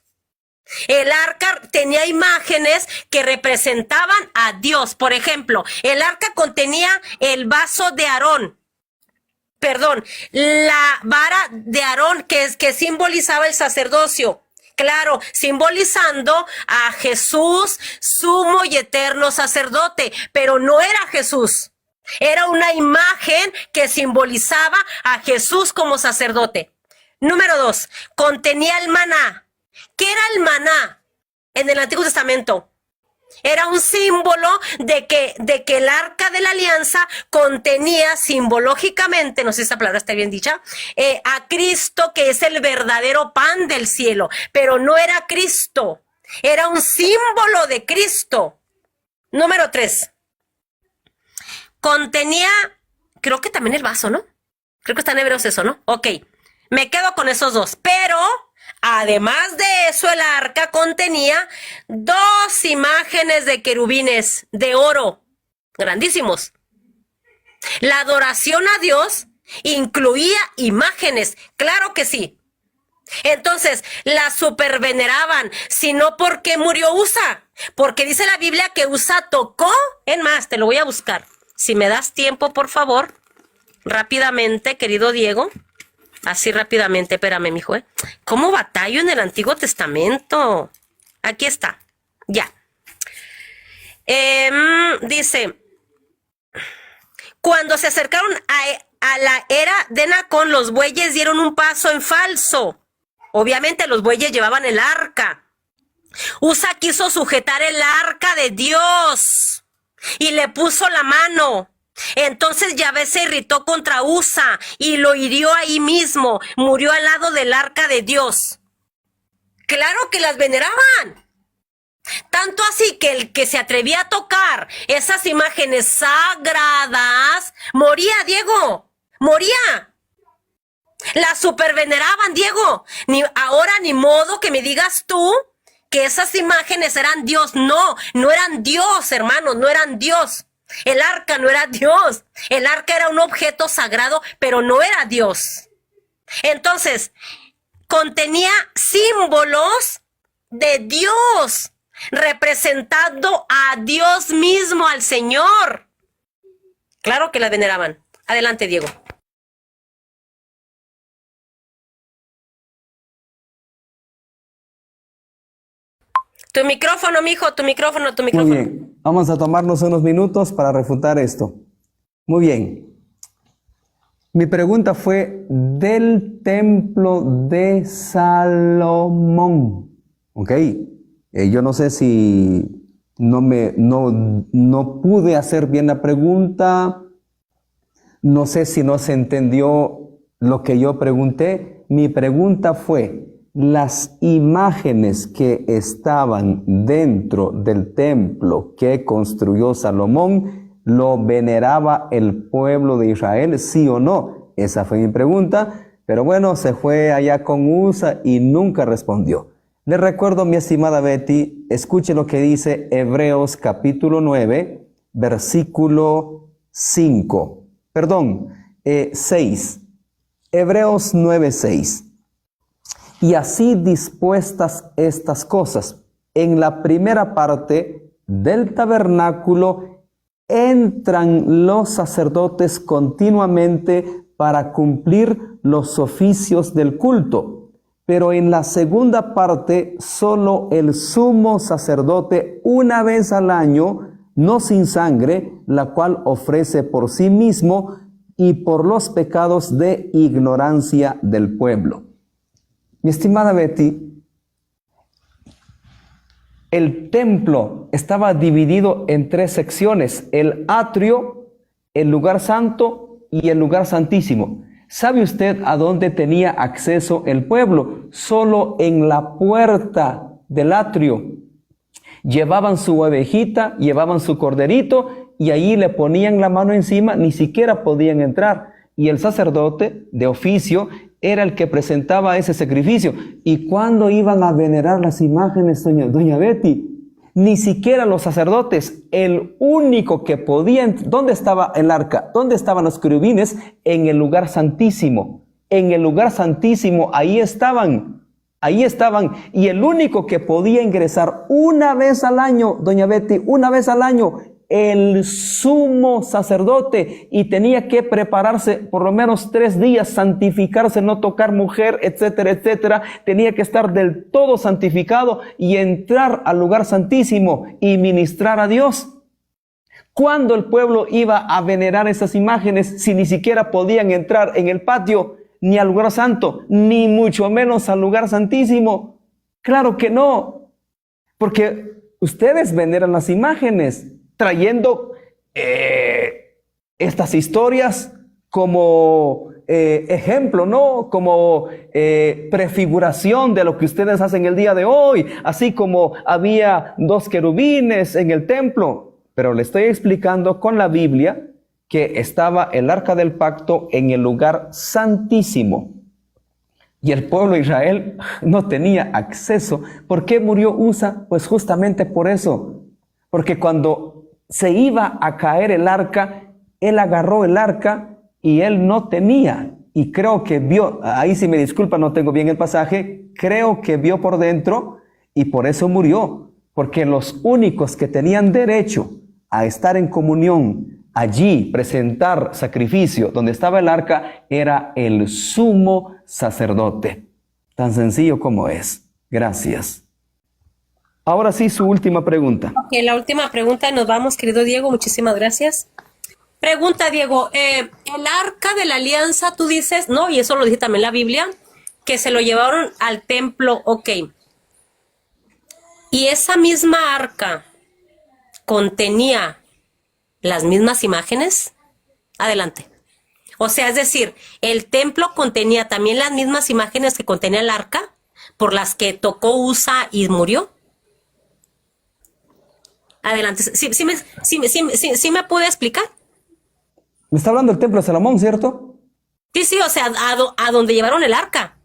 El arca tenía imágenes que representaban a Dios. Por ejemplo, el arca contenía el vaso de Aarón. Perdón, la vara de Aarón que simbolizaba el sacerdocio. Claro, simbolizando a Jesús, sumo y eterno sacerdote, pero no era Jesús. Era una imagen que simbolizaba a Jesús como sacerdote. Número 2, contenía el maná. ¿Qué era el maná en el Antiguo Testamento? Era un símbolo de que el arca de la alianza contenía simbológicamente, no sé si esa palabra está bien dicha, a Cristo, que es el verdadero pan del cielo, pero no era Cristo, era un símbolo de Cristo. Número 3, contenía, creo que también el vaso, ¿no? Creo que está en Hebreos eso, ¿no? Ok, me quedo con esos dos, pero además de eso, el arca contenía 2 imágenes de querubines de oro, grandísimos. La adoración a Dios incluía imágenes, claro que sí. Entonces, la superveneraban, sino porque murió Usa, porque dice la Biblia que Usa tocó, en más, te lo voy a buscar. Si me das tiempo, por favor, rápidamente, querido Diego. Así rápidamente, espérame, mijo, ¿eh? ¿Cómo batallo en el Antiguo Testamento? Aquí está, ya. Dice, cuando se acercaron a la era de Nacón, los bueyes dieron un paso en falso. Obviamente los bueyes llevaban el arca. Usa quiso sujetar el arca de Dios y le puso la mano. Entonces Yahvé se irritó contra Usa y lo hirió ahí mismo. Murió al lado del arca de Dios. Claro que las veneraban. Tanto así que el que se atrevía a tocar esas imágenes sagradas moría, Diego. Moría. Las superveneraban, Diego. Ahora ni modo que me digas tú que esas imágenes eran Dios. No, no eran Dios, hermanos, no eran Dios. El arca no era Dios. El arca era un objeto sagrado, pero no era Dios. Entonces, contenía símbolos de Dios, representando a Dios mismo, al Señor. Claro que la veneraban. Adelante, Diego. Tu micrófono, mijo, tu micrófono. Muy bien, vamos a tomarnos unos minutos para refutar esto. Muy bien. Mi pregunta fue del templo de Salomón. ¿Ok? Yo no sé si no pude hacer bien la pregunta. No sé si no se entendió lo que yo pregunté. Mi pregunta fue: las imágenes que estaban dentro del templo que construyó Salomón, ¿lo veneraba el pueblo de Israel, sí o no? Esa fue mi pregunta, pero bueno, se fue allá con Usa y nunca respondió. Le recuerdo, mi estimada Betty, escuche lo que dice Hebreos capítulo 9, versículo 6. Hebreos 9, 6. Y así dispuestas estas cosas, en la primera parte del tabernáculo entran los sacerdotes continuamente para cumplir los oficios del culto. Pero en la segunda parte, solo el sumo sacerdote una vez al año, no sin sangre, la cual ofrece por sí mismo y por los pecados de ignorancia del pueblo. Mi estimada Betty, el templo estaba dividido en 3 secciones: el atrio, el lugar santo y el lugar santísimo. ¿Sabe usted a dónde tenía acceso el pueblo? Solo en la puerta del atrio. Llevaban su ovejita, llevaban su corderito y ahí le ponían la mano encima, ni siquiera podían entrar. Y el sacerdote de oficio era el que presentaba ese sacrificio. ¿Y cuándo iban a venerar las imágenes, doña Betty? Ni siquiera los sacerdotes. El único que podía... ¿Dónde estaba el arca? ¿Dónde estaban los querubines? En el lugar santísimo. En el lugar santísimo, ahí estaban. Ahí estaban. Y el único que podía ingresar una vez al año, doña Betty, una vez al año, el sumo sacerdote, y tenía que prepararse por lo menos 3 días, santificarse, no tocar mujer, etcétera, etcétera. Tenía que estar del todo santificado y entrar al lugar santísimo y ministrar a Dios. ¿Cuándo el pueblo iba a venerar esas imágenes si ni siquiera podían entrar en el patio, ni al lugar santo, ni mucho menos al lugar santísimo? Claro que no, porque ustedes veneran las imágenes, trayendo estas historias como ejemplo, ¿no? Como prefiguración de lo que ustedes hacen el día de hoy, así como había 2 querubines en el templo. Pero le estoy explicando con la Biblia que estaba el arca del pacto en el lugar santísimo. Y el pueblo de Israel no tenía acceso. ¿Por qué murió Usa? Pues justamente por eso. Porque cuando se iba a caer el arca, él agarró el arca y él no tenía. Y creo que vio, ahí sí me disculpa, no tengo bien el pasaje, creo que vio por dentro y por eso murió. Porque los únicos que tenían derecho a estar en comunión, allí presentar sacrificio donde estaba el arca, era el sumo sacerdote. Tan sencillo como es. Gracias. Ahora sí, su última pregunta. Ok, la última pregunta y nos vamos, querido Diego. Muchísimas gracias. Pregunta, Diego. El arca de la alianza, tú dices, ¿no? Y eso lo dice también la Biblia, que se lo llevaron al templo. Ok. Y esa misma arca contenía las mismas imágenes. Adelante. O sea, es decir, el templo contenía también las mismas imágenes que contenía el arca, por las que tocó Usa y murió. Adelante. ¿Sí me puede explicar? Me está hablando del templo de Salomón, ¿cierto? Sí, o sea, a donde llevaron el arca.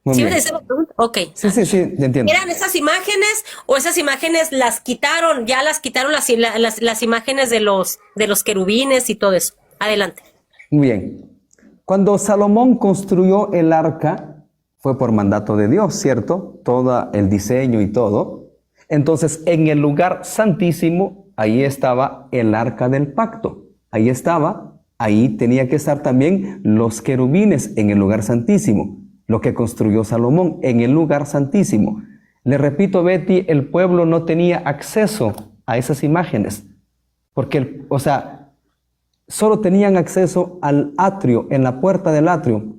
Muy ¿Sí bien. me dice la pregunta? Ok. Sí, entiendo. ¿Eran esas imágenes o esas imágenes las quitaron? Ya las quitaron las imágenes de los querubines y todo eso. Adelante. Muy bien. Cuando Salomón construyó el arca, fue por mandato de Dios, ¿cierto? Todo el diseño y todo. Entonces, en el lugar santísimo, ahí estaba el arca del pacto. Ahí estaba, ahí tenía que estar también los querubines en el lugar santísimo. Lo que construyó Salomón en el lugar santísimo. Le repito, Betty, el pueblo no tenía acceso a esas imágenes. Porque, solo tenían acceso al atrio, en la puerta del atrio.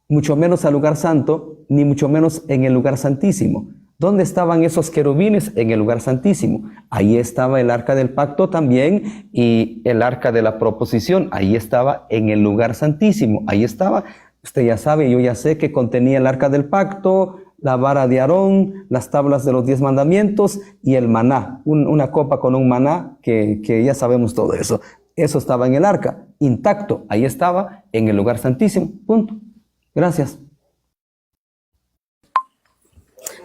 Mucho menos al lugar santo, ni mucho menos en el lugar santísimo. ¿Dónde estaban esos querubines? En el lugar santísimo. Ahí estaba el arca del pacto también y el arca de la proposición. Ahí estaba en el lugar santísimo. Ahí estaba, usted ya sabe, yo ya sé que contenía el arca del pacto, la vara de Aarón, las tablas de los 10 mandamientos y el maná. Una copa con un maná que ya sabemos todo eso. Eso estaba en el arca, intacto. Ahí estaba en el lugar santísimo. Punto. Gracias.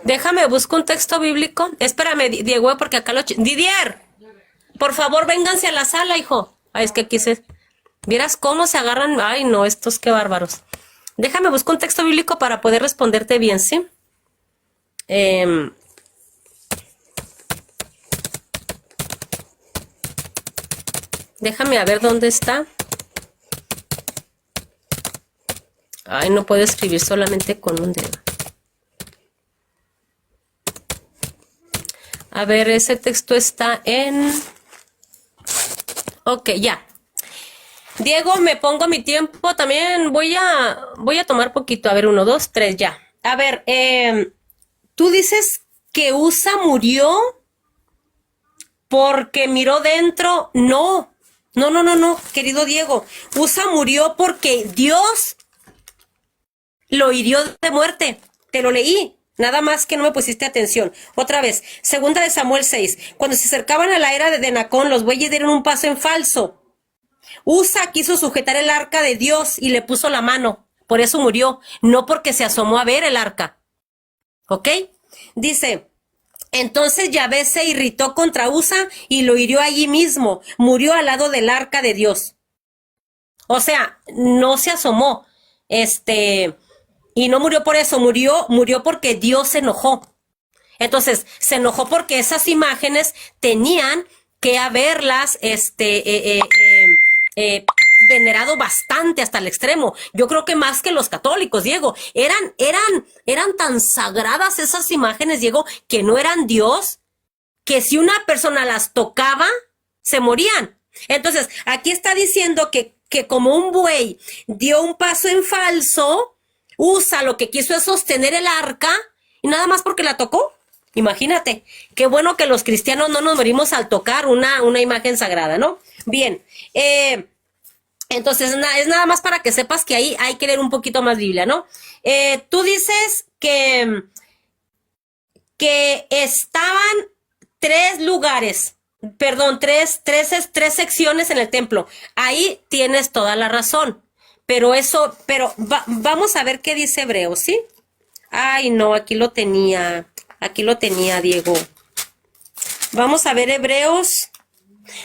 Déjame buscar un texto bíblico. Espérame, Diego, porque acá Didier, por favor, vénganse a la sala, hijo. Ay, es que aquí vieras cómo se agarran. Ay, no, estos qué bárbaros. Déjame buscar un texto bíblico para poder responderte bien, ¿sí? Déjame a ver dónde está. Ay, no puedo escribir solamente con un dedo. A ver, ese texto está en... Ok, ya. Diego, me pongo mi tiempo. También voy a tomar poquito. A ver, 1, 2, 3, ya. A ver, tú dices que Usa murió porque miró dentro. No, no, querido Diego. Usa murió porque Dios lo hirió de muerte. Te lo leí. Nada más que no me pusiste atención. Otra vez, segunda de Samuel 6. Cuando se acercaban a la era de Nacón, los bueyes dieron un paso en falso. Usa quiso sujetar el arca de Dios y le puso la mano. Por eso murió. No porque se asomó a ver el arca. ¿Ok? Dice, entonces Yahvé se irritó contra Usa y lo hirió allí mismo. Murió al lado del arca de Dios. O sea, no se asomó. Y no murió por eso, murió porque Dios se enojó. Entonces, se enojó porque esas imágenes tenían que haberlas, venerado bastante hasta el extremo. Yo creo que más que los católicos, Diego. Eran tan sagradas esas imágenes, Diego, que no eran Dios, que si una persona las tocaba, se morían. Entonces, aquí está diciendo que como un buey dio un paso en falso, Usa lo que quiso es sostener el arca y nada más porque la tocó. Imagínate, qué bueno que los cristianos no nos morimos al tocar una imagen sagrada, ¿no? Bien, entonces es nada más para que sepas que ahí hay que leer un poquito más Biblia, ¿no? Tú dices que estaban tres lugares, perdón, tres secciones en el templo. Ahí tienes toda la razón. Pero vamos a ver qué dice Hebreos, ¿sí? Ay, no, aquí lo tenía, Diego. Vamos a ver Hebreos.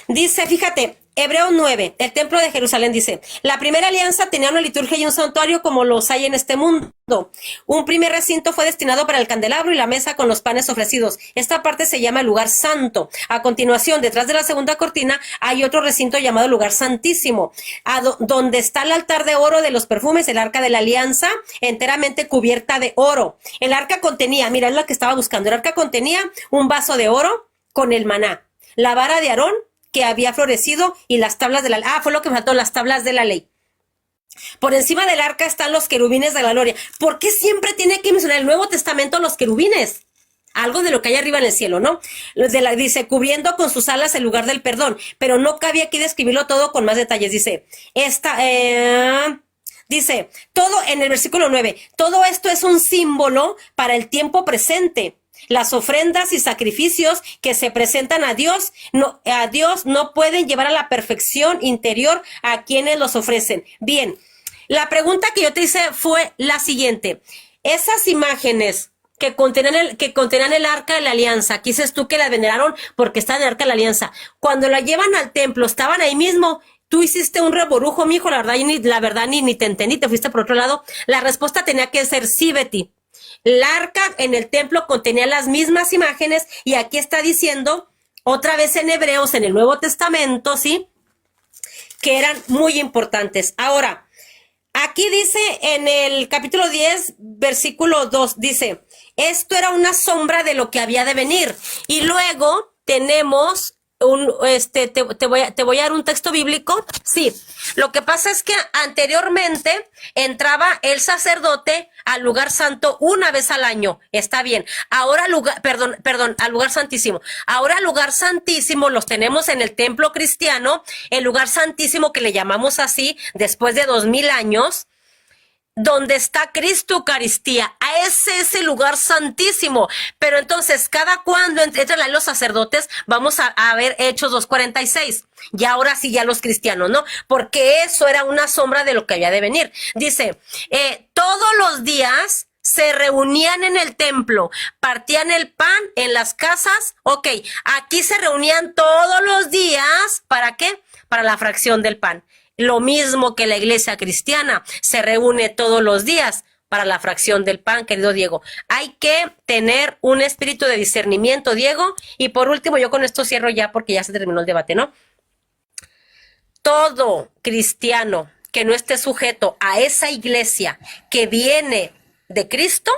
Dice, fíjate, Hebreos 9, el templo de Jerusalén dice, la primera alianza tenía una liturgia y un santuario como los hay en este mundo. Un primer recinto fue destinado para el candelabro y la mesa con los panes ofrecidos. Esta parte se llama lugar santo. A continuación, detrás de la segunda cortina, hay otro recinto llamado lugar santísimo, donde está el altar de oro de los perfumes, el arca de la alianza, enteramente cubierta de oro. El arca contenía, mira, es lo que estaba buscando, el arca contenía un vaso de oro con el maná, la vara de Aarón, que había florecido, y las tablas de la ley. Fue lo que me faltó, las tablas de la ley. Por encima del arca están los querubines de la gloria. ¿Por qué siempre tiene que mencionar el Nuevo Testamento los querubines? Algo de lo que hay arriba en el cielo, ¿no? Dice, cubriendo con sus alas el lugar del perdón. Pero no cabía aquí describirlo todo con más detalles. Dice, todo en el versículo 9, todo esto es un símbolo para el tiempo presente. Las ofrendas y sacrificios que se presentan a Dios no pueden llevar a la perfección interior a quienes los ofrecen. Bien, la pregunta que yo te hice fue la siguiente. Esas imágenes que contenían el arca de la alianza, aquí dices tú que las veneraron porque está en el arca de la alianza. Cuando la llevan al templo, estaban ahí mismo. Tú hiciste un reborujo, mijo, la verdad ni te entendí, te fuiste por otro lado. La respuesta tenía que ser sí, Betty. El arca en el templo contenía las mismas imágenes y aquí está diciendo, otra vez en Hebreos, en el Nuevo Testamento, ¿sí? Que eran muy importantes. Ahora, aquí dice en el capítulo 10, versículo 2, dice, esto era una sombra de lo que había de venir. Y luego tenemos te voy a dar un texto bíblico. Sí, lo que pasa es que anteriormente entraba el sacerdote al lugar santo una vez al año. Está bien. Ahora al lugar santísimo. Ahora el lugar santísimo los tenemos en el templo cristiano, el lugar santísimo que le llamamos así después de 2000 años. Donde está Cristo Eucaristía, a ese es el lugar santísimo. Pero entonces, cada cuando entran ahí los sacerdotes, vamos a ver Hechos 2:46. Y ahora sí ya los cristianos, ¿no? Porque eso era una sombra de lo que había de venir. Dice, todos los días se reunían en el templo, partían el pan en las casas. Ok, aquí se reunían todos los días, ¿para qué? Para la fracción del pan. Lo mismo que la iglesia cristiana, se reúne todos los días para la fracción del pan, querido Diego. Hay que tener un espíritu de discernimiento, Diego. Y por último, yo con esto cierro ya porque ya se terminó el debate, ¿no? Todo cristiano que no esté sujeto a esa iglesia que viene de Cristo,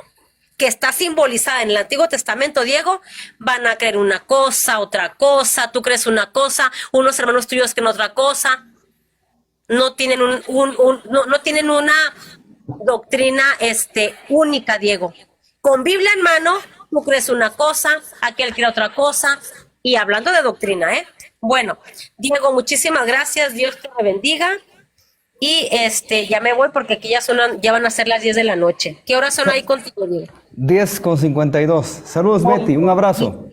que está simbolizada en el Antiguo Testamento, Diego, van a creer una cosa, otra cosa, tú crees una cosa, unos hermanos tuyos creen otra cosa. No tienen no tienen una doctrina única, Diego. Con Biblia en mano, tú crees una cosa, aquel cree otra cosa. y hablando de doctrina, ¿eh? Bueno, Diego, muchísimas gracias, Dios te bendiga. Y ya me voy porque aquí ya van a ser las 10 de la noche. ¿Qué horas son ahí contigo, Diego? 10:52. Saludos, Betty. Un abrazo.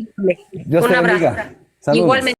Dios Un te abrazo. bendiga. Saludos. Igualmente.